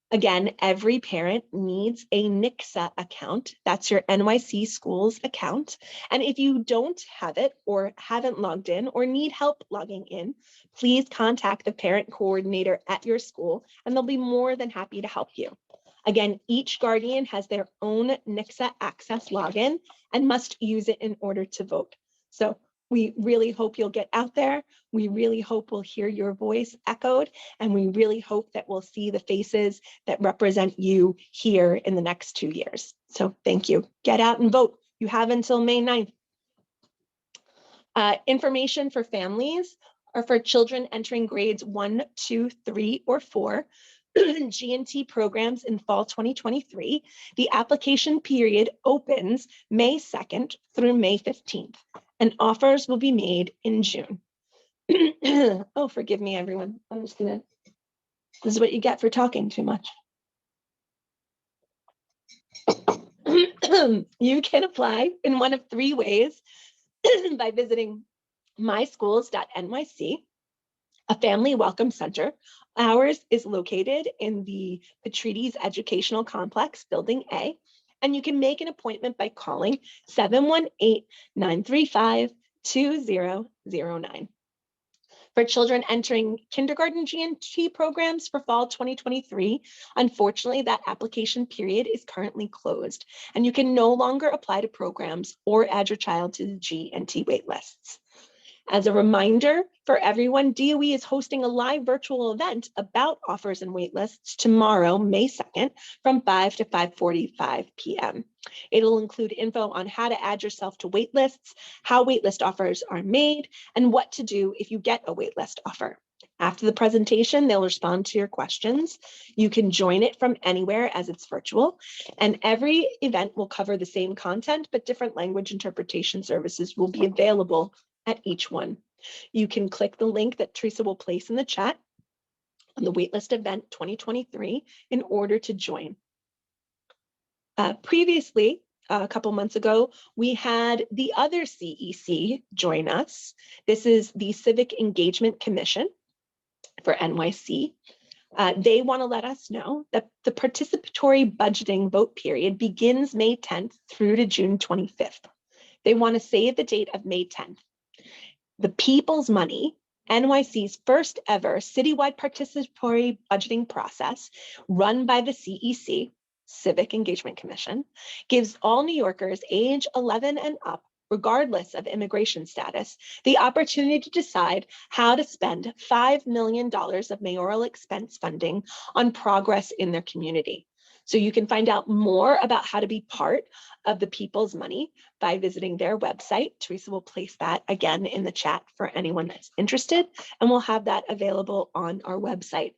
Again, every parent needs a NYCSA account. That's your NYC Schools account. And if you don't have it or haven't logged in or need help logging in, please contact the parent coordinator at your school and they'll be more than happy to help you. Again, each guardian has their own NYCSA access login and must use it in order to vote. So we really hope you'll get out there. We really hope we'll hear your voice echoed, and we really hope that we'll see the faces that represent you here in the next 2 years. So thank you. Get out and vote. You have until May 9th. Information for families or for children entering grades 1, 2, 3, or 4. G&T programs in fall 2023. The application period opens May 2nd through May 15th, and offers will be made in June. Oh, forgive me, everyone. I'm just gonna, this is what you get for talking too much. You can apply in one of 3 ways by visiting myschools.nyc, a family welcome center. Ours is located in the Petrides Educational Complex, Building A, and you can make an appointment by calling 718-935-2009. For children entering kindergarten G&T programs for fall 2023, unfortunately, that application period is currently closed, and you can no longer apply to programs or add your child to the G&T waitlists. As a reminder for everyone, DOE is hosting a live virtual event about offers and waitlists tomorrow, May 2nd, from 5 to 5:45 p.m. It'll include info on how to add yourself to waitlists, how waitlist offers are made, and what to do if you get a waitlist offer. After the presentation, they'll respond to your questions. You can join it from anywhere as it's virtual, and every event will cover the same content, but different language interpretation services will be available at each one. You can click the link that Teresa will place in the chat on the waitlist event 2023 in order to join. Previously, a couple months ago, we had the other CEC join us. This is the Civic Engagement Commission for NYC. They want to let us know that the participatory budgeting vote period begins May 10th through to June 25th. They want to save the date of May 10th. The People's Money, NYC's first ever citywide participatory budgeting process run by the CEC, Civic Engagement Commission, gives all New Yorkers age 11 and up, regardless of immigration status, the opportunity to decide how to spend $5 million of mayoral expense funding on progress in their community. So you can find out more about how to be part of the People's Money by visiting their website. Teresa will place that again in the chat for anyone that's interested, and we'll have that available on our website.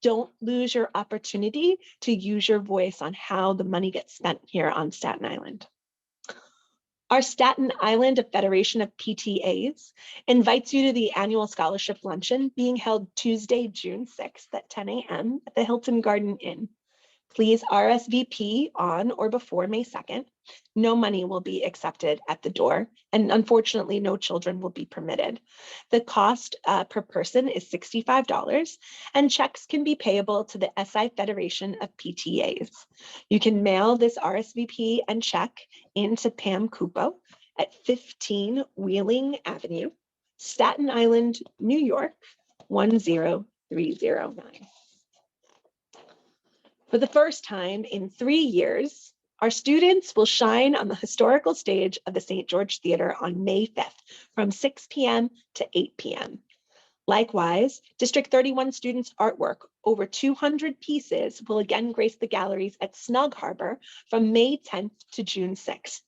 Don't lose your opportunity to use your voice on how the money gets spent here on Staten Island. Our Staten Island Federation of PTAs invites you to the annual scholarship luncheon being held Tuesday, June 6th at 10 a.m. at the Hilton Garden Inn. Please RSVP on or before May 2nd. No money will be accepted at the door, and unfortunately, no children will be permitted. The cost per person is $65, and checks can be payable to the SI Federation of PTAs. You can mail this RSVP and check into Pam Cupo at 15 Wheeling Avenue, Staten Island, New York, 10309. For the first time in 3 years, our students will shine on the historical stage of the St. George Theater on May 5th from 6 p.m. to 8 p.m. Likewise, District 31 students' artwork, over 200 pieces, will again grace the galleries at Snug Harbor from May 10th to June 6th.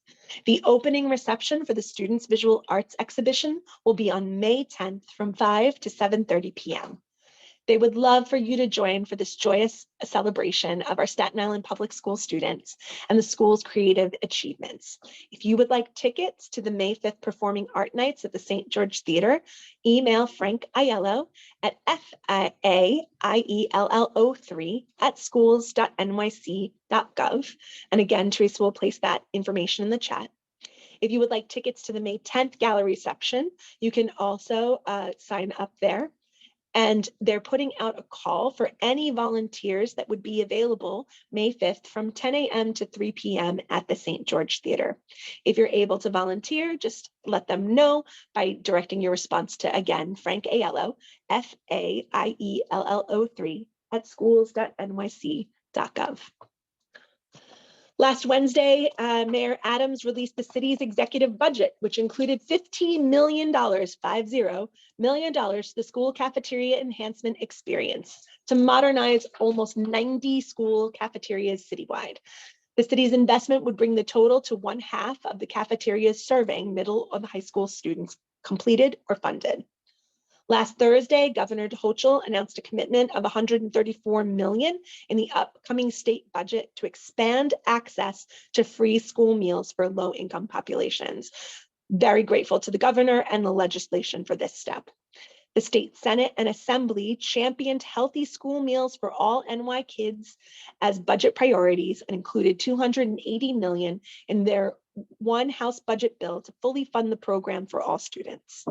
The opening reception for the students' visual arts exhibition will be on May 10th from 5 to 7:30 p.m. They would love for you to join for this joyous celebration of our Staten Island Public School students and the school's creative achievements. If you would like tickets to the May 5th Performing Art Nights at the St. George Theater, email Frank Aiello at FAIELLO3@schools.nyc.gov. And again, Teresa will place that information in the chat. If you would like tickets to the May 10th gallery reception, you can also sign up there. And they're putting out a call for any volunteers that would be available May 5th from 10 a.m. to 3 p.m. at the St. George Theater. If you're able to volunteer, just let them know by directing your response to, again, Frank Aiello, FAIELLO3@schools.nyc.gov. Last Wednesday, Mayor Adams released the city's executive budget, which included $50 million, $50 million to the school cafeteria enhancement experience to modernize almost 90 school cafeterias citywide. The city's investment would bring the total to 1/2 of the cafeterias serving middle and high school students completed or funded. Last Thursday, Governor Hochul announced a commitment of $134 million in the upcoming state budget to expand access to free school meals for low-income populations. Very grateful to the governor and the legislation for this step. The state Senate and Assembly championed healthy school meals for all NY kids as budget priorities and included $280 million in their one House budget bill to fully fund the program for all students.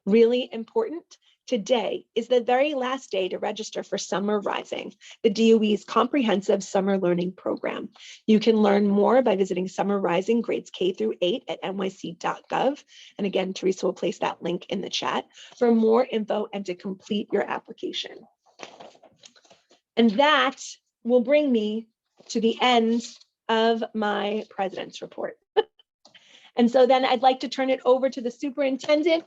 Really important, today is the very last day to register for Summer Rising, the DOE's comprehensive summer learning program. You can learn more by visiting Summer Rising grades K through 8 at nyc.gov. And again, Teresa will place that link in the chat for more info and to complete your application. And that will bring me to the end of my president's report. And so then I'd like to turn it over to the superintendent,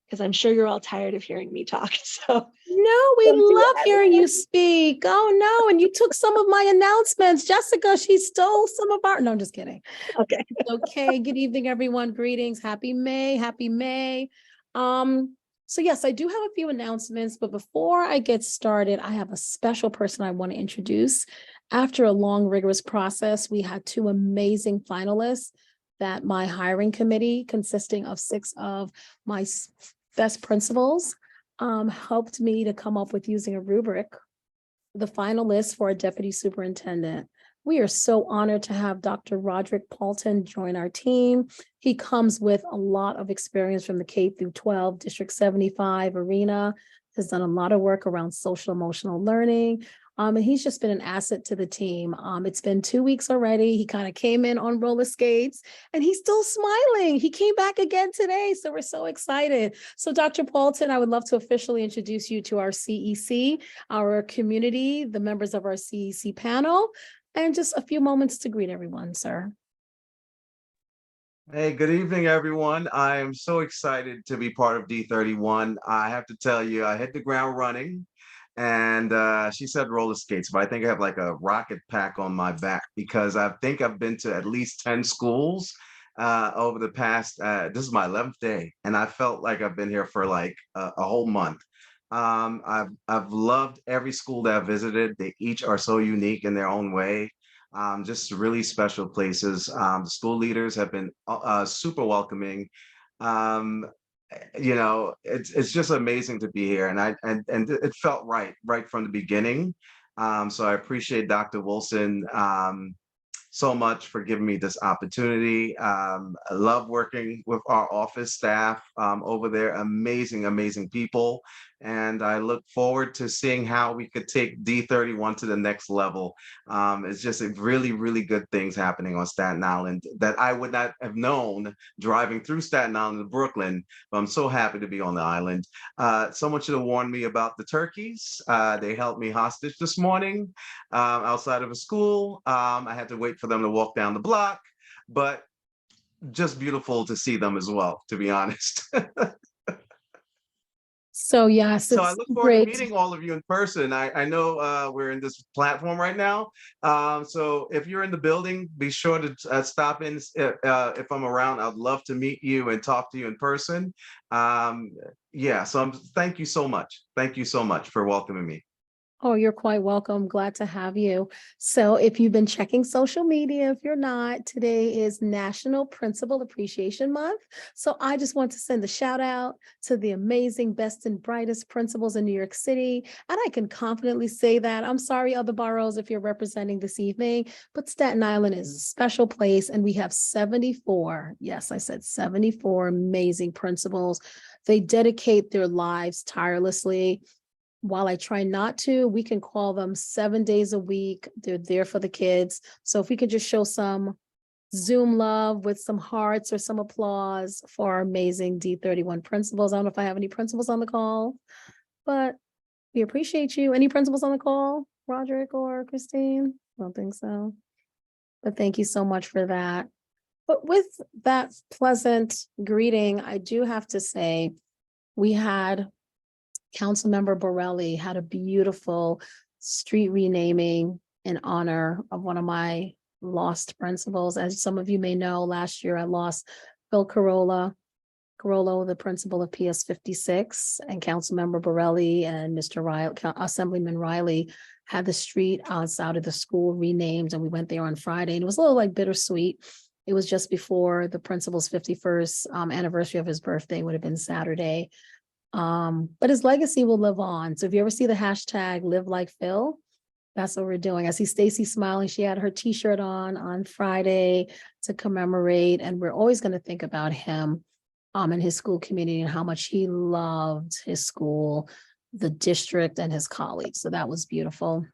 because I'm sure you're all tired of hearing me talk. So No, we love hearing you speak. Oh, no. And you took some of my announcements. Jessica, she stole some of our, no, I'm just kidding. Okay. Okay. Good evening, everyone. Greetings. Happy May. Happy May. So yes, I do have a few announcements, but before I get started, I have a special person I want to introduce. After a long, rigorous process, we had 2 amazing finalists that my hiring committee, consisting of 6 of my best principals, helped me to come up with using a rubric, the finalists for a deputy superintendent. We are so honored to have Dr. Roderick Paulton join our team. He comes with a lot of experience from the K through 12 District 75 arena, has done a lot of work around social emotional learning. And he's just been an asset to the team. It's been 2 weeks already. He kind of came in on roller skates and he's still smiling. He came back again today. So we're so excited. So Dr. Paulton, I would love to officially introduce you to our CEC, our community, the members of our CEC panel, and just a few moments to greet everyone, sir. Hey, good evening, everyone. I am so excited to be part of D31. I have to tell you, I hit the ground running. And she said roller skates, but I think I have like a rocket pack on my back because I think I've been to at least 10 schools over the past, this is my 11th day. And I felt like I've been here for like a whole month. I've loved every school that I've visited. They each are so unique in their own way. just really special places. The school leaders have been super welcoming. You know, it's just amazing to be here, and it felt right from the beginning. So I appreciate Dr. Wilson so much for giving me this opportunity. I love working with our office staff over there. Amazing people. And I look forward to seeing how we could take D31 to the next level. It's just a really good things happening on Staten Island that I would not have known driving through Staten Island to Brooklyn, but I'm so happy to be on the island. Someone should have warned me about the turkeys. They held me hostage this morning outside of a school. I had to wait for them to walk down the block, but just beautiful to see them as well, to be honest. So yes, So I it's look forward to great. meeting all of you in person. I know we're in this platform right now. So if you're in the building, be sure to stop in if I'm around. I'd love to meet you and talk to you in person. Yeah, so thank you so much. Thank you so much for welcoming me. Oh, you're quite welcome. Glad to have you. So if you've been checking social media, if you're not, today is National Principal Appreciation Month. So I just want to send a shout out to the amazing, best and brightest principals in New York City. And I can confidently say that. I'm sorry, other boroughs, if you're representing this evening, but Staten Island is a special place. And we have 74, yes, I said 74 amazing principals. They dedicate their lives tirelessly. While I try not to, we can call them 7 days a week. They're there for the kids. So if we could just show some Zoom love with some hearts or some applause for our amazing D31 principals. I don't know if I have any principals on the call, but we appreciate you. Any principals on the call, Roderick or Christine? I don't think so. But thank you so much for that. But with that pleasant greeting, I do have to say, we had Councilmember Borelli had a beautiful street renaming in honor of one of my lost principals. As some of you may know, last year I lost Phil Carollo, the principal of PS 56, and Councilmember Borelli and Mr. Riley, Assemblyman Riley had the street outside of the school renamed, and we went there on Friday, and it was a little like bittersweet. It was just before the principal's 51st anniversary of his birthday, would have been Saturday. But his legacy will live on. So if you ever see the hashtag Live Like Phil, that's what we're doing. I see Stacy smiling. She had her t-shirt on Friday to commemorate, and we're always going to think about him and his school community and how much he loved his school, the district, and his colleagues. So that was beautiful.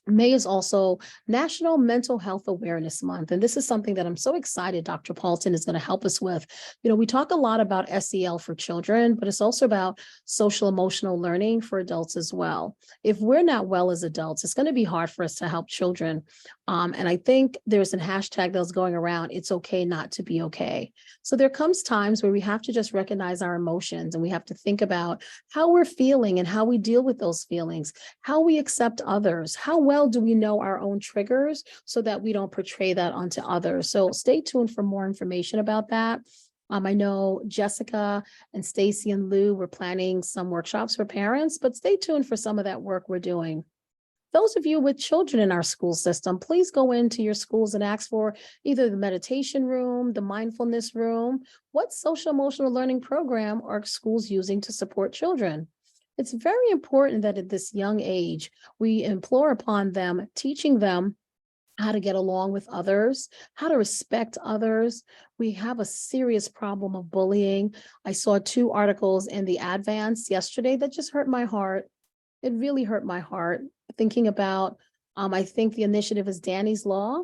May is also National Mental Health Awareness Month. And this is something that I'm so excited Dr. Paulton is going to help us with. You know, we talk a lot about SEL for children, but it's also about social emotional learning for adults as well. If we're not well as adults, it's going to be hard for us to help children. And I think there's a hashtag that's going around, it's okay not to be okay. So there comes times where we have to just recognize our emotions, and we have to think about how we're feeling and how we deal with those feelings, how we accept others, how well do we know our own triggers so that we don't portray that onto others. So stay tuned for more information about that. I know Jessica and Stacy and Lou were planning some workshops for parents, but stay tuned for some of that work we're doing. Those of you with children in our school system, please go into your schools and ask for either the meditation room, the mindfulness room. What social emotional learning program are schools using to support children? It's very important that at this young age, we implore upon them, teaching them how to get along with others, how to respect others. We have a serious problem of bullying. I saw 2 articles in the Advance yesterday that just hurt my heart. It really hurt my heart thinking about, I think the initiative is Danny's Law,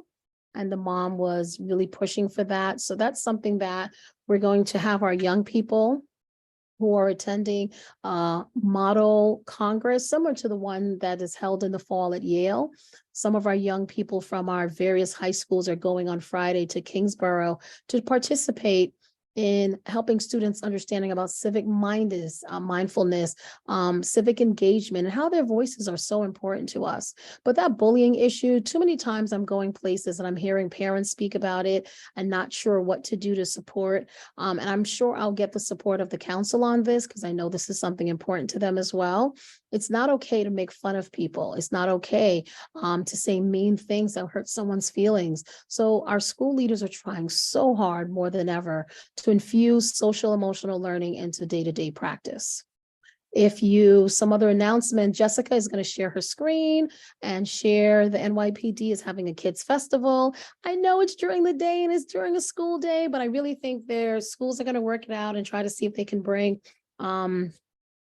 and the mom was really pushing for that. So that's something that we're going to have our young people who are attending model Congress, similar to the one that is held in the fall at Yale. Some of our young people from our various high schools are going on Friday to Kingsborough to participate in helping students understanding about civic mindfulness, civic engagement, and how their voices are so important to us. But that bullying issue, too many times I'm going places and I'm hearing parents speak about it and not sure what to do to support. And I'm sure I'll get the support of the council on this because I know this is something important to them as well. It's not okay to make fun of people. It's not okay to say mean things that hurt someone's feelings. So our school leaders are trying so hard more than ever to infuse social emotional learning into day-to-day practice. Some other announcement, Jessica is going to share her screen and share the NYPD is having a kids festival. I know it's during the day and it's during a school day, but I really think their schools are going to work it out and try to see if they can bring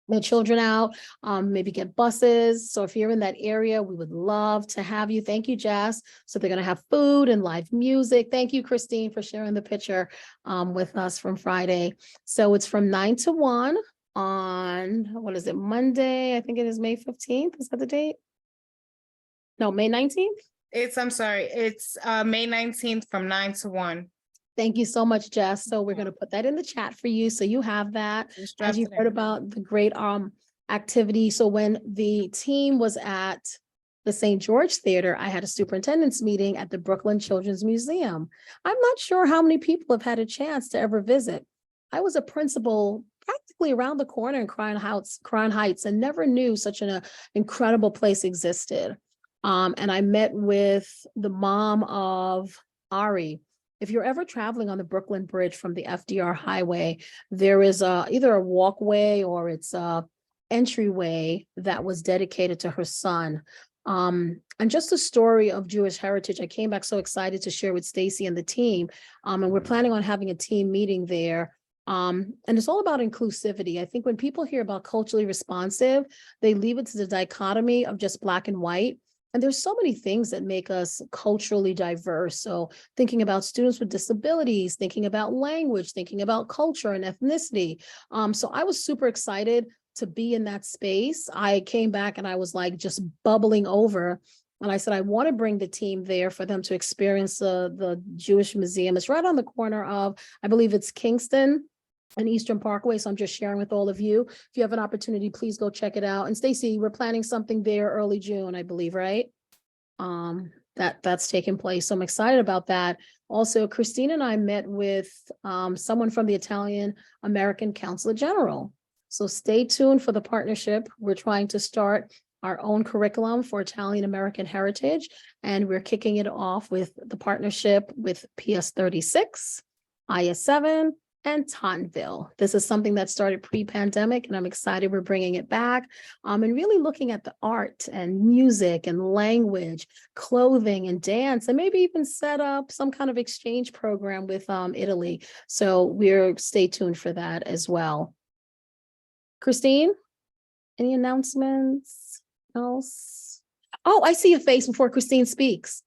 their children out, maybe get buses. So if you're in that area, we would love to have you. Thank you, Jess. So they're going to have food and live music. Thank you, Christine, for sharing the picture with us from Friday. So it's from 9 to 1 on, what is it, Monday? I think it is May 15th. Is that the date? No, May 19th? I'm sorry, it's May 19th from 9 to 1. Thank you so much, Jess. So we're going to put that in the chat for you. So you have that. As you've heard about the great activity. So when the team was at the St. George Theater, I had a superintendent's meeting at the Brooklyn Children's Museum. I'm not sure how many people have had a chance to ever visit. I was a principal practically around the corner in Crown Heights and never knew such an incredible place existed. And I met with the mom of Ari. If you're ever traveling on the Brooklyn Bridge from the FDR Highway, there is either a walkway or it's a entryway that was dedicated to her son. And just the story of Jewish heritage, I came back so excited to share with Stacy and the team. And we're planning on having a team meeting there. And it's all about inclusivity. I think when people hear about culturally responsive, they leave it to the dichotomy of just Black and white. And there's so many things that make us culturally diverse. So thinking about students with disabilities, thinking about language, thinking about culture and ethnicity. So I was super excited to be in that space. I came back and I was like just bubbling over. And I said, I want to bring the team there for them to experience the Jewish Museum. It's right on the corner of, I believe it's Kingston and Eastern Parkway. So I'm just sharing with all of you. If you have an opportunity, please go check it out. And Stacy, we're planning something there early June, I believe, right? That's taking place. So I'm excited about that. Also, Christine and I met with someone from the Italian American Consulate General. So stay tuned for the partnership. We're trying to start our own curriculum for Italian American heritage, and we're kicking it off with the partnership with PS 36, IS7, and Tottenville. This is something that started pre-pandemic, and I'm excited we're bringing it back. And really looking at the art and music and language, clothing and dance, and maybe even set up some kind of exchange program with Italy. So stay tuned for that as well. Christine, any announcements else? Oh, I see a face before Christine speaks.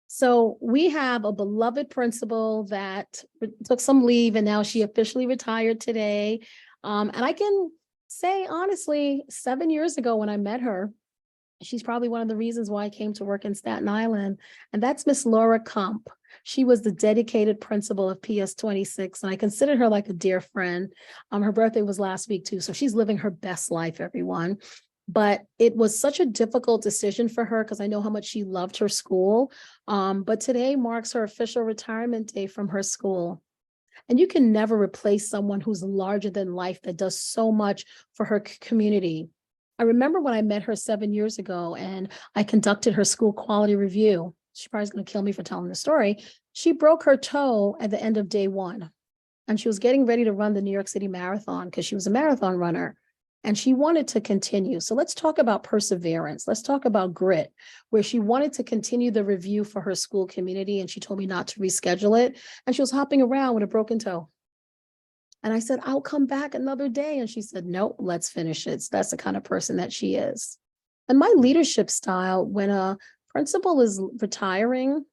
So we have a beloved principal that took some leave and now she officially retired today. And I can say honestly, 7 years ago when I met her, she's probably one of the reasons why I came to work in Staten Island. And that's Miss Laura Kump. She was the dedicated principal of PS 26. And I consider her like a dear friend. Her birthday was last week too. So she's living her best life, everyone. But it was such a difficult decision for her because I know how much she loved her school. But today marks her official retirement day from her school. And you can never replace someone who's larger than life that does so much for her community. I remember when I met her 7 years ago and I conducted her school quality review. She probably is going to kill me for telling the story. She broke her toe at the end of day one. And she was getting ready to run the New York City Marathon because she was a marathon runner. And she wanted to continue. So let's talk about perseverance. Let's talk about grit, where she wanted to continue the review for her school community. And she told me not to reschedule it. And she was hopping around with a broken toe. And I said, I'll come back another day. And she said, nope, let's finish it. So that's the kind of person that she is. And my leadership style, when a principal is retiring,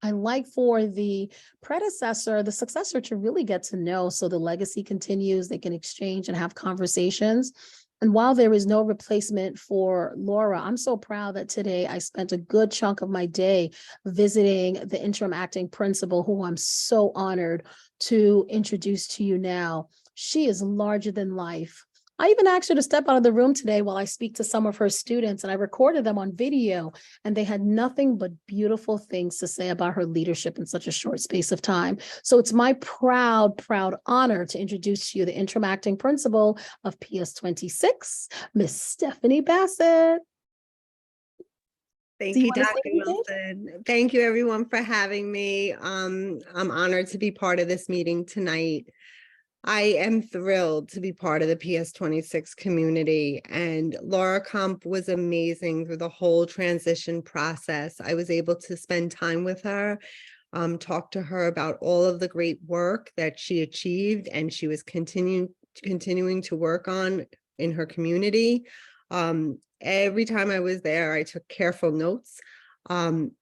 I like for the predecessor, the successor to really get to know so the legacy continues, they can exchange and have conversations. And while there is no replacement for Laura, I'm so proud that today I spent a good chunk of my day visiting the interim acting principal, who I'm so honored to introduce to you now. She is larger than life. I even asked her to step out of the room today while I speak to some of her students, and I recorded them on video, and they had nothing but beautiful things to say about her leadership in such a short space of time. So it's my proud, proud honor to introduce to you the interim acting principal of PS 26, Miss Stephanie Bassett. Thank Do you you, wanna say Dr. anything? Wilson. Thank you, everyone, for having me. I'm honored to be part of this meeting tonight. I am thrilled to be part of the PS 26 community, and Laura Kump was amazing through the whole transition process. I was able to spend time with her, talk to her about all of the great work that she achieved and she was continuing to work on in her community. Every time I was there, I took careful notes.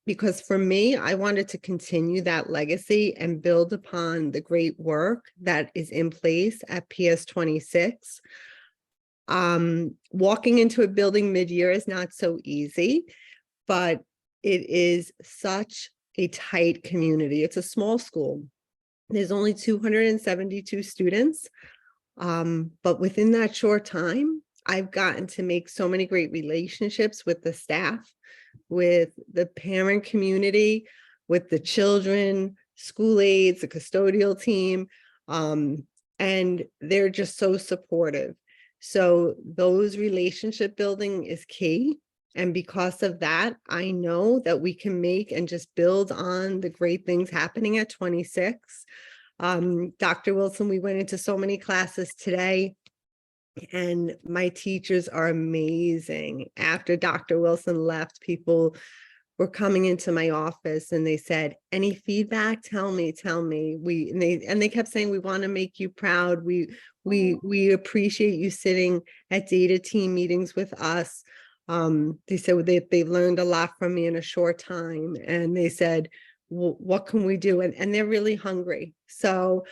Because for me, I wanted to continue that legacy and build upon the great work that is in place at PS 26. Walking into a building mid-year is not so easy, but it is such a tight community. It's a small school. There's only 272 students, but within that short time, I've gotten to make so many great relationships with the staff, with the parent community, with the children, school aides, the custodial team, and they're just so supportive. So those relationship building is key. And because of that, I know that we can make and just build on the great things happening at 26. Dr. Wilson, we went into so many classes today, and my teachers are amazing. After Dr. Wilson left, people were coming into my office and they said, any feedback? Tell me. And they kept saying, we want to make you proud. We appreciate you sitting at data team meetings with us. They said they learned a lot from me in a short time. And they said, well, what can we do? And they're really hungry. So,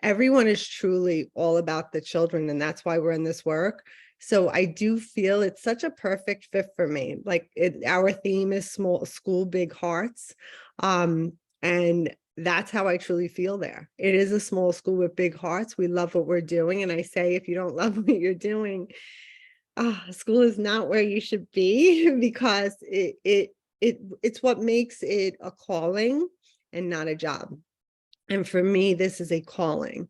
everyone is truly all about the children, and that's why we're in this work. So I do feel it's such a perfect fit for me. Like our theme is small school, big hearts. And that's how I truly feel there. It is a small school with big hearts. We love what we're doing. And I say, if you don't love what you're doing, school is not where you should be, because it's what makes it a calling and not a job. And for me, this is a calling.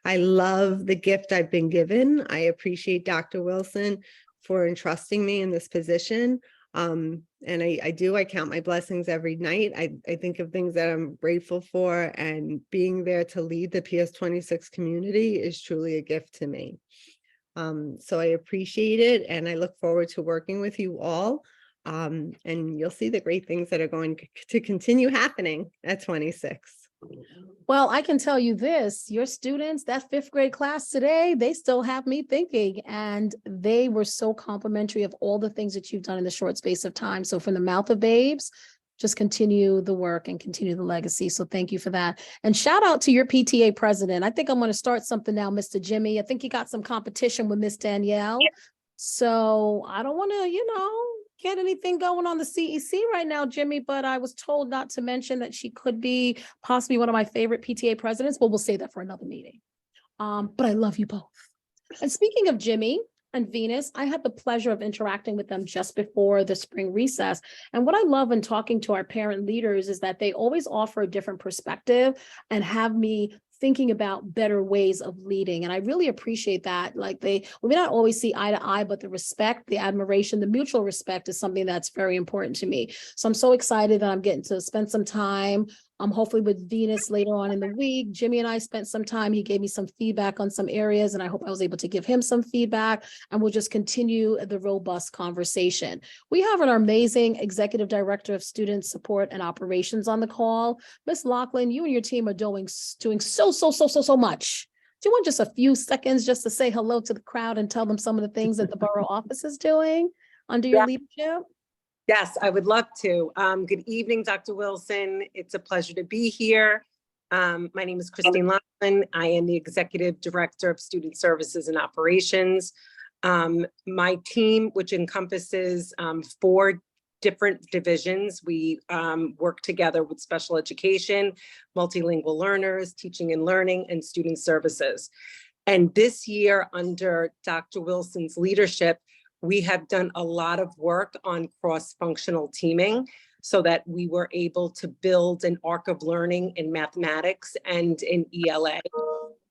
I love the gift I've been given. I appreciate Dr. Wilson for entrusting me in this position. And I count my blessings every night. I think of things that I'm grateful for, and being there to lead the PS 26 community is truly a gift to me. So I appreciate it, and I look forward to working with you all. And you'll see the great things that are going to continue happening at 26. Well, I can tell you this, your students, that 5th grade class today, they still have me thinking, and they were so complimentary of all the things that you've done in the short space of time. So from the mouth of babes, just continue the work and continue the legacy. So thank you for that. And shout out to your PTA president. I think I'm going to start something now, Mr. Jimmy. I think you got some competition with Miss Danielle. So I don't want to, get anything going on the CEC right now, Jimmy, but I was told not to mention that she could be possibly one of my favorite PTA presidents, but we'll save that for another meeting. But I love you both. And speaking of Jimmy and Venus, I had the pleasure of interacting with them just before the spring recess. And what I love in talking to our parent leaders is that they always offer a different perspective and have me thinking about better ways of leading. And I really appreciate that. Like we may not always see eye to eye, but the respect, the admiration, the mutual respect is something that's very important to me. So I'm so excited that I'm getting to spend some time hopefully with Venus later on in the week. Jimmy and I spent some time. He gave me some feedback on some areas, and I hope I was able to give him some feedback, and we'll just continue the robust conversation. We have an amazing Executive Director of Student Support and Operations on the call. Ms. Lachlan, you and your team are doing so much. Do you want just a few seconds just to say hello to the crowd and tell them some of the things that the borough office is doing under your leadership? Yes, I would love to. Good evening, Dr. Wilson. It's a pleasure to be here. My name is Christine Laughlin. I am the Executive Director of Student Services and Operations. My team, which encompasses 4 different divisions, we work together with special education, multilingual learners, teaching and learning, and student services. And this year, under Dr. Wilson's leadership, we have done a lot of work on cross-functional teaming so that we were able to build an arc of learning in mathematics and in ELA.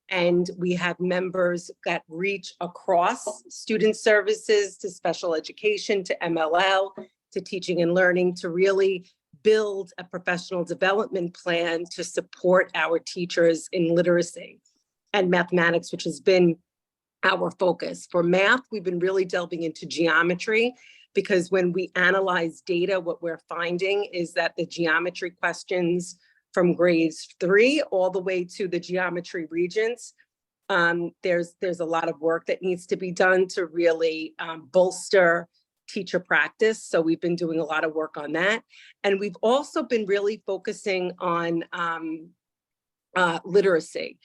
And we have members that reach across student services to special education, to MLL, to teaching and learning, to really build a professional development plan to support our teachers in literacy and mathematics, which has been our focus. For math, we've been really delving into geometry, because when we analyze data, what we're finding is that the geometry questions from grades 3 all the way to the geometry regents, there's a lot of work that needs to be done to really bolster teacher practice. So we've been doing a lot of work on that. And we've also been really focusing on literacy.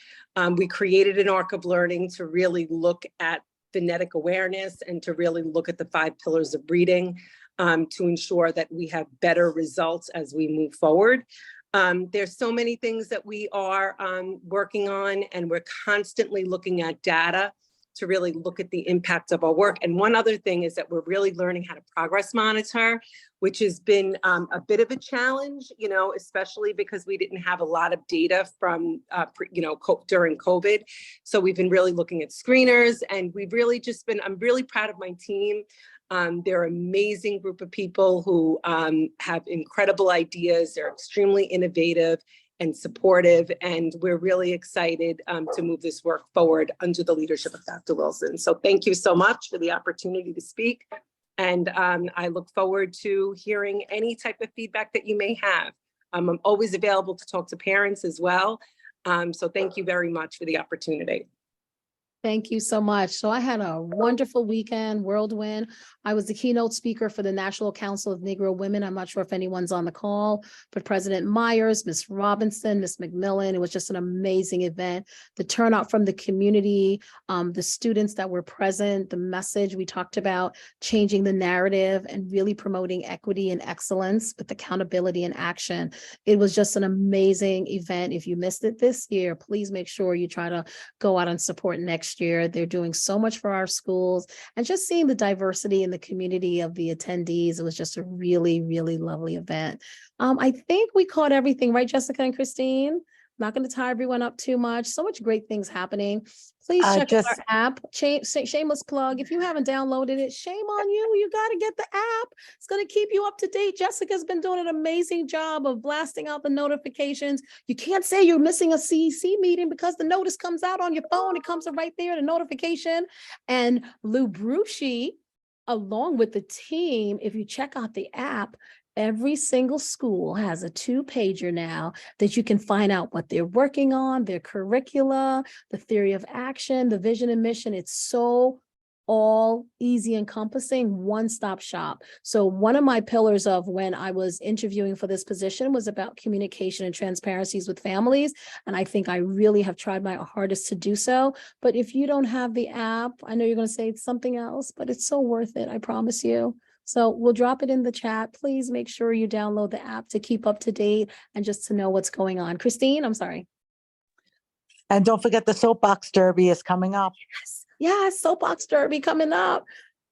We created an arc of learning to really look at phonetic awareness and to really look at the 5 pillars of reading to ensure that we have better results as we move forward. There's so many things that we are working on, and we're constantly looking at data to really look at the impact of our work. And one other thing is that we're really learning how to progress monitor, which has been a bit of a challenge, you know, especially because we didn't have a lot of data from, during COVID. So we've been really looking at screeners, and we've really just been, I'm really proud of my team. They're an amazing group of people who have incredible ideas. They're extremely innovative and supportive, and we're really excited to move this work forward under the leadership of Dr. Wilson. So thank you so much for the opportunity to speak. And I look forward to hearing any type of feedback that you may have. I'm always available to talk to parents as well. So thank you very much for the opportunity. Thank you so much. So I had a wonderful weekend, whirlwind. I was the keynote speaker for the National Council of Negro Women. I'm not sure if anyone's on the call, but President Myers, Ms. Robinson, Ms. McMillan, it was just an amazing event. The turnout from the community, the students that were present, the message we talked about, changing the narrative and really promoting equity and excellence with accountability and action. It was just an amazing event. If you missed it this year, please make sure you try to go out and support next year. They're doing so much for our schools, and just seeing the diversity in the community of the attendees. It was just a really, really lovely event. I think we caught everything, right, Jessica and Christine? Not going to tie everyone up too much. So much great things happening. Please check out our app. Shameless plug. If you haven't downloaded it, shame on you. You got to get the app. It's going to keep you up to date. Jessica's been doing an amazing job of blasting out the notifications. You can't say you're missing a CEC meeting because the notice comes out on your phone. It comes right there, the notification. And Lou Brucci, along with the team, if you check out the app, every single school has a 2-pager now that you can find out what they're working on, their curricula, the theory of action, the vision and mission. It's so all easy encompassing, one-stop shop. So one of my pillars of when I was interviewing for this position was about communication and transparencies with families. And I think I really have tried my hardest to do so. But if you don't have the app, I know you're going to say it's something else, but it's so worth it. I promise you. So we'll drop it in the chat. Please make sure you download the app to keep up to date and just to know what's going on. Christine, I'm sorry. And don't forget the Soapbox Derby is coming up. Yes, Soapbox Derby coming up.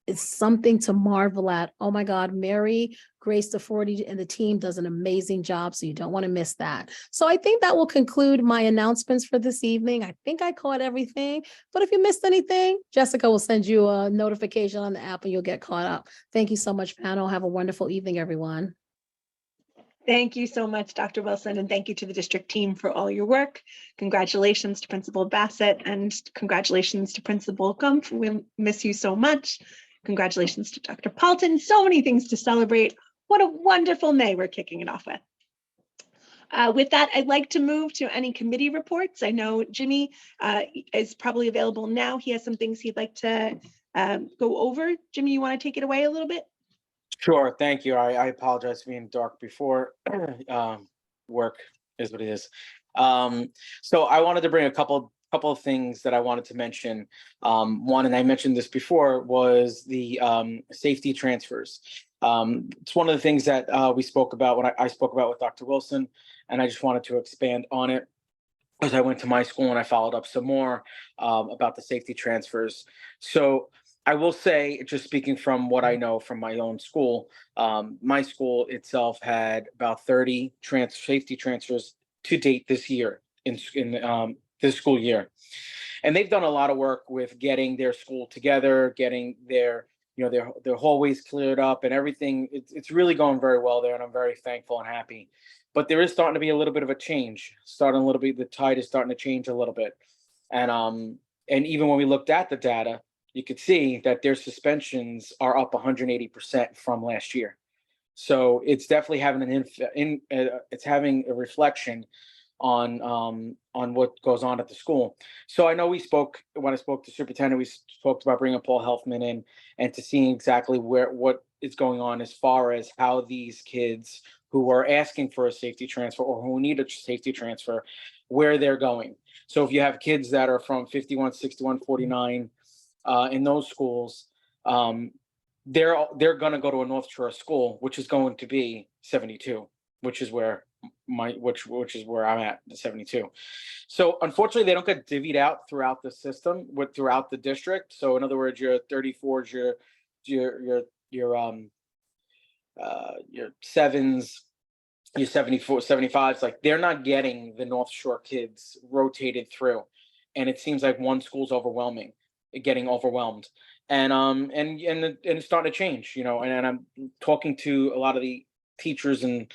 It's something to marvel at. Oh my God, Mary Grace DeForty and the team does an amazing job, so you don't want to miss that. So I think that will conclude my announcements for this evening. I think I caught everything, but if you missed anything, Jessica will send you a notification on the app and you'll get caught up. Thank you so much, panel. Have a wonderful evening, everyone. Thank you so much, Dr. Wilson, and thank you to the district team for all your work. Congratulations to Principal Bassett and congratulations to Principal Gumpf. We miss you so much. Congratulations to Dr. Paulton. So many things to celebrate. What a wonderful May we're kicking it off with. With that, I'd like to move to any committee reports. I know Jimmy is probably available now. He has some things he'd like to go over. Jimmy, you want to take it away a little bit? Sure, thank you. I apologize for being dark before. Work is what it is. So I wanted to bring a couple of things that I wanted to mention. One, and I mentioned this before, was the safety transfers. It's one of the things that we spoke about when I spoke about with Dr. Wilson, and I just wanted to expand on it as I went to my school and I followed up some more about the safety transfers. So I will say, just speaking from what I know from my own school, my school itself had about 30 safety transfers to date this year in this school year. And they've done a lot of work with getting their school together, getting their their hallways cleared up and everything. It's really going very well there, and I'm very thankful and happy. But there is starting to be a little bit of a change, the tide is starting to change a little bit. And even when we looked at the data, you could see that their suspensions are up 180% from last year. So it's definitely having it's having a reflection on what goes on at the school. So I know when I spoke to superintendent, we spoke about bringing Paul Helfman in and to seeing exactly what is going on as far as how these kids who are asking for a safety transfer or who need a safety transfer, where they're going. So if you have kids that are from 51, 61, 49 in those schools, they're going to go to a North Shore school, which is going to be 72, which is where which is where I'm at, the 72. So unfortunately, they don't get divvied out throughout the system, throughout the district. So in other words, your 34s, your 7s, your 74, 75s, like they're not getting the North Shore kids rotated through. And it seems like one school's getting overwhelmed. And it's starting to change, and I'm talking to a lot of the teachers and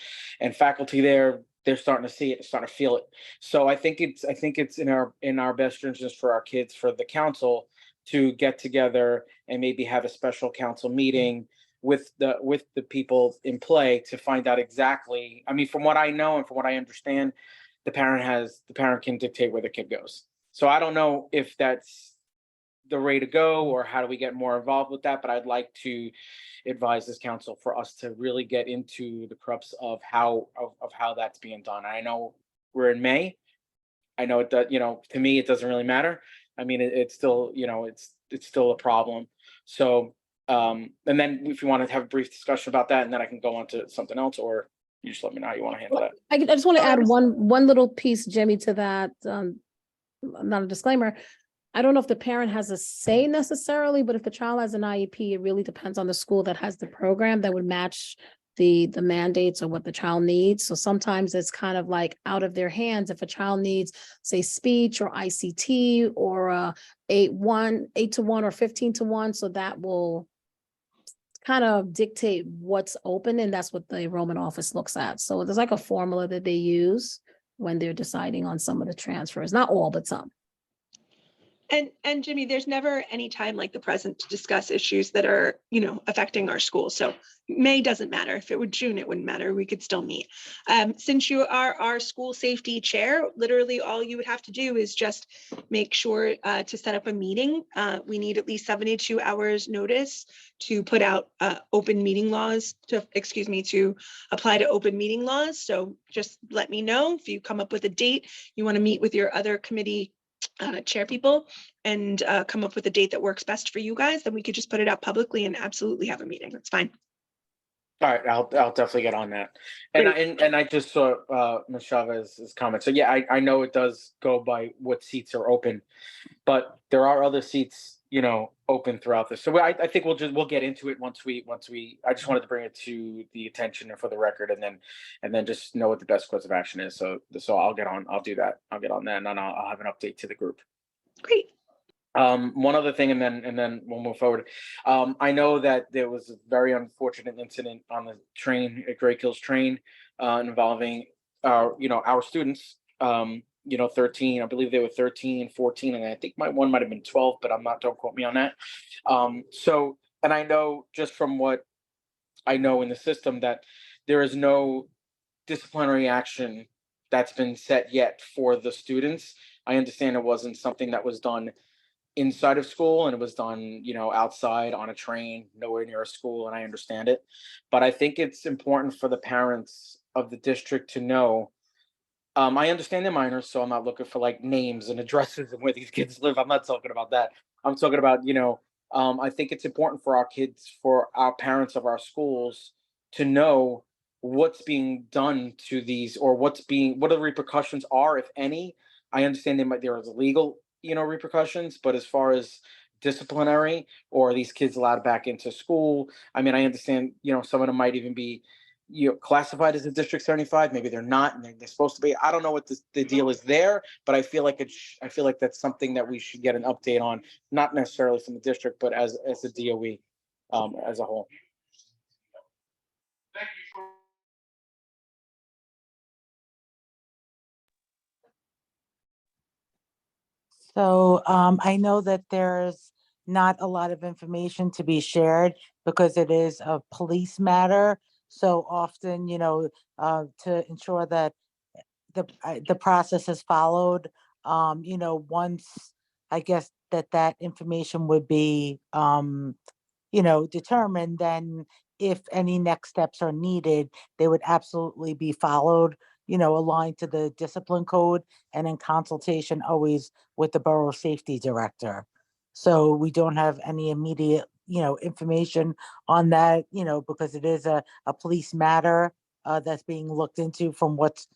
faculty there. They're starting to see it, starting to feel it. So I think it's in our best interest for our kids, for the council to get together and maybe have a special council meeting with the people in play to find out exactly. I mean, from what I know and from what I understand, the parent can dictate where the kid goes. So I don't know if that's the way to go or how do we get more involved with that, but I'd like to advise this council for us to really get into the crux of how that's being done. I know we're in May. I know it does, to me it doesn't really matter. I mean, it's still, it's still a problem. So and then if you want to have a brief discussion about that, and then I can go on to something else, or you just let me know how you want to handle that. I just want to add one little piece, Jimmy, to that. Not a disclaimer. I don't know if the parent has a say necessarily, but if the child has an IEP, it really depends on the school that has the program that would match the mandates or what the child needs. So sometimes it's kind of like out of their hands. If a child needs, say, speech or ICT or 8-to-1 or 15-to-1, so that will kind of dictate what's open, and that's what the enrollment office looks at. So there's like a formula that they use when they're deciding on some of the transfers, not all, but some. And Jimmy, there's never any time like the present to discuss issues that are, affecting our school. So May doesn't matter. If it were June, it wouldn't matter. We could still meet. Since you are our school safety chair, literally all you would have to do is just make sure to set up a meeting. We need at least 72 hours notice to put out open meeting laws to apply to open meeting laws. So just let me know if you come up with a date, you want to meet with your other committee chair people and come up with a date that works best for you guys, then we could just put it out publicly and absolutely have a meeting. That's fine. All right, I'll definitely get on that. And I just saw Ms. Chavez's comment. So yeah, I know it does go by what seats are open, but there are other seats, open throughout this. So I think we'll get into it once we. I just wanted to bring it to the attention and for the record, and then just know what the best course of action is. So I'll do that. I'll get on that, and then I'll have an update to the group. Great. One other thing, and then we'll move forward. I know that there was a very unfortunate incident on the train at Great Kills train involving our students. 13, I believe they were 13, 14, and I think one might have been 12, but don't quote me on that. And I know just from what I know in the system that there is no disciplinary action that's been set yet for the students. I understand it wasn't something that was done inside of school, and it was done, outside on a train, nowhere near a school, and I understand it. But I think it's important for the parents of the district to know I understand they're minors, so I'm not looking for like names and addresses and where these kids live. I'm not talking about that. I'm talking about, I think it's important for our kids, for our parents of our schools to know what's being done to these, or what the repercussions are, if any. I understand there is legal, repercussions, but as far as disciplinary, or are these kids allowed back into school? I mean, I understand, some of them might even be, classified as a District 75. Maybe they're not, and they're supposed to be. I don't know what the deal is there, but I feel like I feel like that's something that we should get an update on, not necessarily from the district, but as a DOE, as a whole. So I know that there's not a lot of information to be shared because it is a police matter. So often, to ensure that the process is followed, once I guess that information would be, determined, then if any next steps are needed, they would absolutely be followed, aligned to the discipline code and in consultation always with the borough safety director. So we don't have any immediate, information on that, because it is a police matter that's being looked into from what's,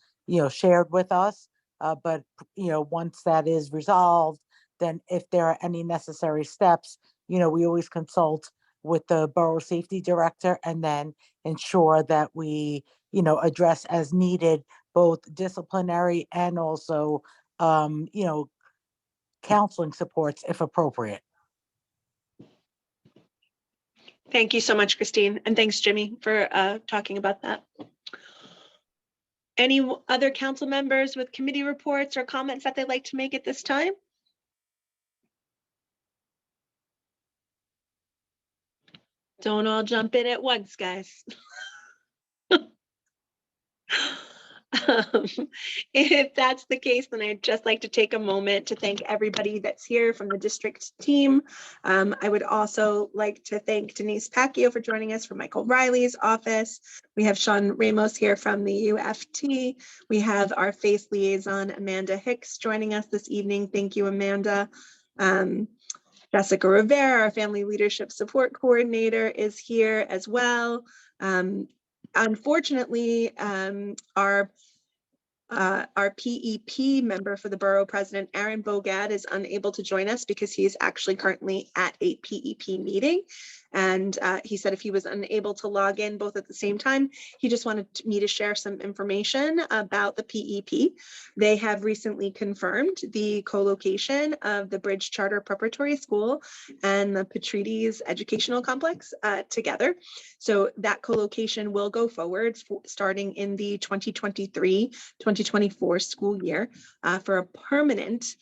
shared with us. But, once that is resolved, then if there are any necessary steps, we always consult with the borough safety director and then ensure that we, address as needed, both disciplinary and also, counseling supports if appropriate. Thank you so much, Christine. And thanks, Jimmy, for talking about that. Any other council members with committee reports or comments that they'd like to make at this time? Don't all jump in at once, guys. If that's the case, then I'd just like to take a moment to thank everybody that's here from the district team. I would also like to thank Denise Pacquiao for joining us from Michael Riley's office. We have Sean Ramos here from the UFT. We have our FACE liaison, Amanda Hicks, joining us this evening. Thank you, Amanda. Jessica Rivera, our family leadership support coordinator, is here as well. Unfortunately, our PEP member for the borough president, Aaron Bogad, is unable to join us because he is actually currently at a PEP meeting. And he said if he was unable to log in both at the same time, he just wanted me to share some information about the PEP. They have recently confirmed the co-location of the Bridge Charter Preparatory School and the Patrides Educational Complex together. So that co-location will go forward starting in the 2023-2024 school year for a permanent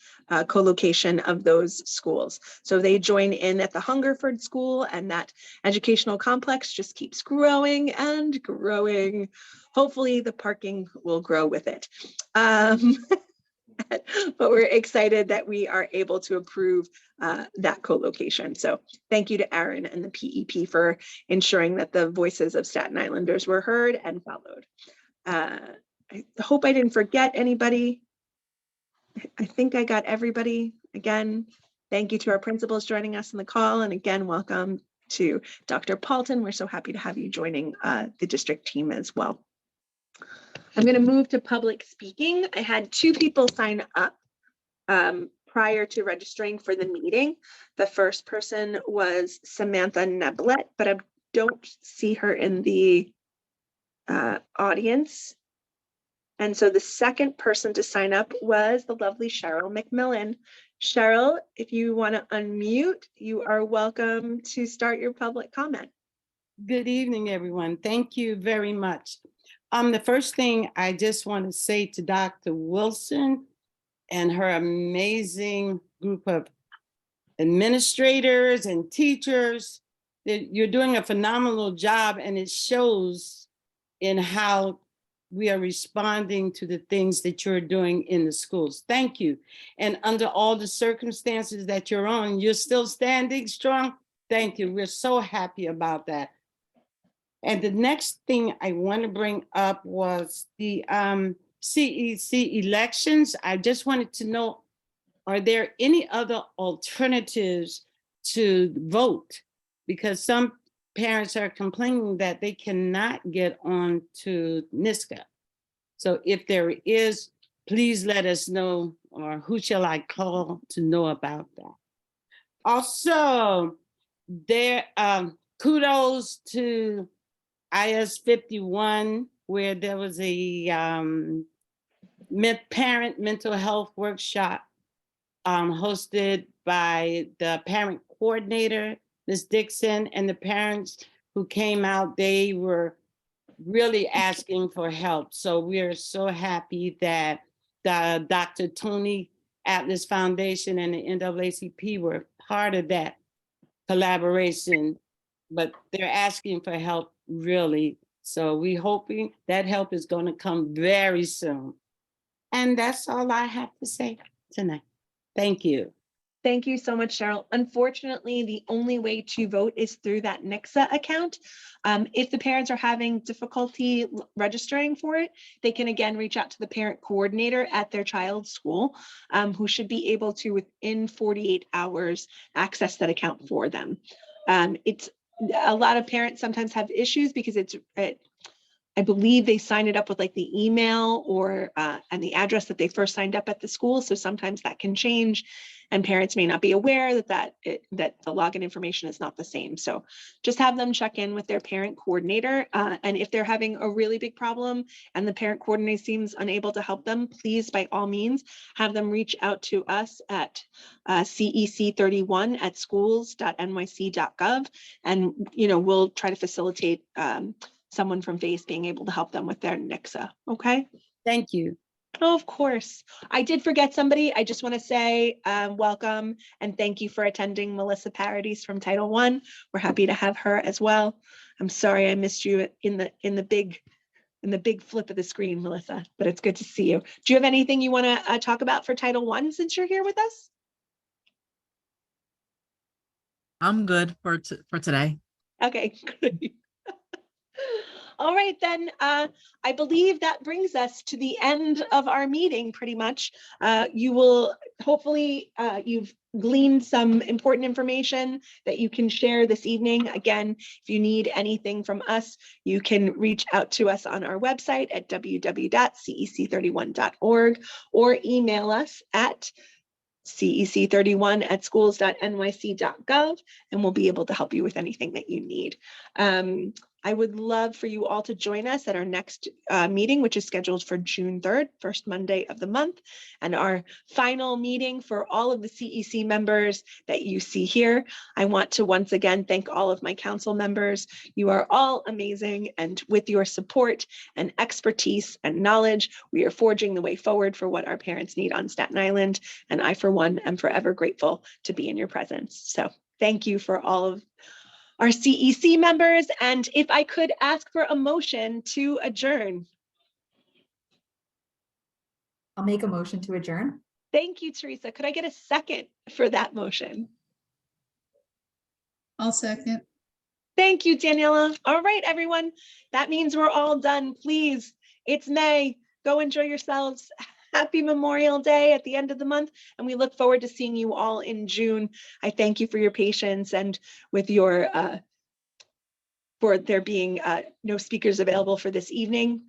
co-location of those schools. So they join in at the Hungerford School, and that educational complex just keeps growing and growing. Hopefully the parking will grow with it. But we're excited that we are able to approve that co-location. So thank you to Aaron and the PEP for ensuring that the voices of Staten Islanders were heard and followed. I hope I didn't forget anybody. I think I got everybody. Again, thank you to our principals joining us on the call. And again, welcome to Dr. Paulton. We're so happy to have you joining the district team as well. I'm going to move to public speaking. I had 2 people sign up prior to registering for the meeting. The first person was Samantha Neblett, but I don't see her in the audience. And so the second person to sign up was the lovely Cheryl McMillan. Cheryl, if you want to unmute, you are welcome to start your public comment. Good evening, everyone. Thank you very much. The first thing I just want to say to Dr. Wilson and her amazing group of administrators and teachers, that you're doing a phenomenal job, and it shows in how we are responding to the things that you're doing in the schools. Thank you. And under all the circumstances that you're on, you're still standing strong. Thank you. We're so happy about that. And the next thing I want to bring up was the CEC elections, I just wanted to know, are there any other alternatives to vote? Because some parents are complaining that they cannot get on to NISCA. So if there is, please let us know, or who shall I call to know about that? Also, there, kudos to IS 51, where there was a parent mental health workshop hosted by the parent coordinator, Ms. Dixon, and the parents who came out, they were really asking for help. So we are so happy that the Dr. Tony Atlas Foundation and the NAACP were part of that collaboration, but they're asking for help really. So we hoping that help is going to come very soon. And that's all I have to say tonight. Thank you. Thank you so much, Cheryl. Unfortunately, the only way to vote is through that Nixa account. If the parents are having difficulty registering for it, they can again reach out to the parent coordinator at their child's school, who should be able to, within 48 hours, access that account for them. It's a lot of parents sometimes have issues because I believe they sign it up with like the email or and the address that they first signed up at the school. So sometimes that can change, and parents may not be aware that the login information is not the same. So just have them check in with their parent coordinator. And if they're having a really big problem and the parent coordinator seems unable to help them, please, by all means, have them reach out to us at cec31@schools.nyc.gov. And, we'll try to facilitate someone from FACE being able to help them with their Nixa. Okay. Thank you. Oh, of course. I did forget somebody. I just want to say welcome and thank you for attending, Melissa Paradis from Title I. We're happy to have her as well. I'm sorry I missed you in the big flip of the screen, Melissa, but it's good to see you. Do you have anything you want to talk about for Title I since you're here with us? I'm good for today. Okay, great. All right, then I believe that brings us to the end of our meeting pretty much. You will hopefully you've gleaned some important information that you can share this evening. Again, if you need anything from us, you can reach out to us on our website at www.cec31.org or email us at cec31@schools.nyc.gov, and we'll be able to help you with anything that you need. I would love for you all to join us at our next meeting, which is scheduled for June 3rd, first Monday of the month, and our final meeting for all of the CEC members that you see here. I want to once again thank all of my council members. You are all amazing, and with your support and expertise and knowledge, we are forging the way forward for what our parents need on Staten Island, and I, for one, am forever grateful to be in your presence. So thank you for all of our CEC members, and if I could ask for a motion to adjourn. I'll make a motion to adjourn. Thank you, Teresa. Could I get a second for that motion? I'll second. Thank you, Daniela. All right, everyone. That means we're all done. Please, it's May. Go enjoy yourselves. Happy Memorial Day at the end of the month, and we look forward to seeing you all in June. I thank you for your patience and with your for there being no speakers available for this evening.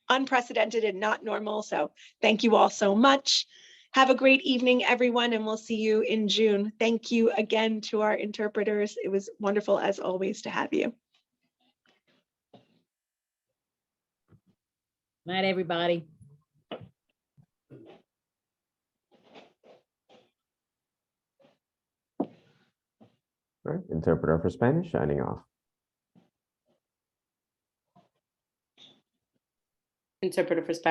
Unprecedented and not normal, so thank you all so much. Have a great evening, everyone, and we'll see you in June. Thank you again to our interpreters. It was wonderful, as always, to have you. Night, everybody. All right, interpreter for Spanish signing off. Interpreter for Spanish.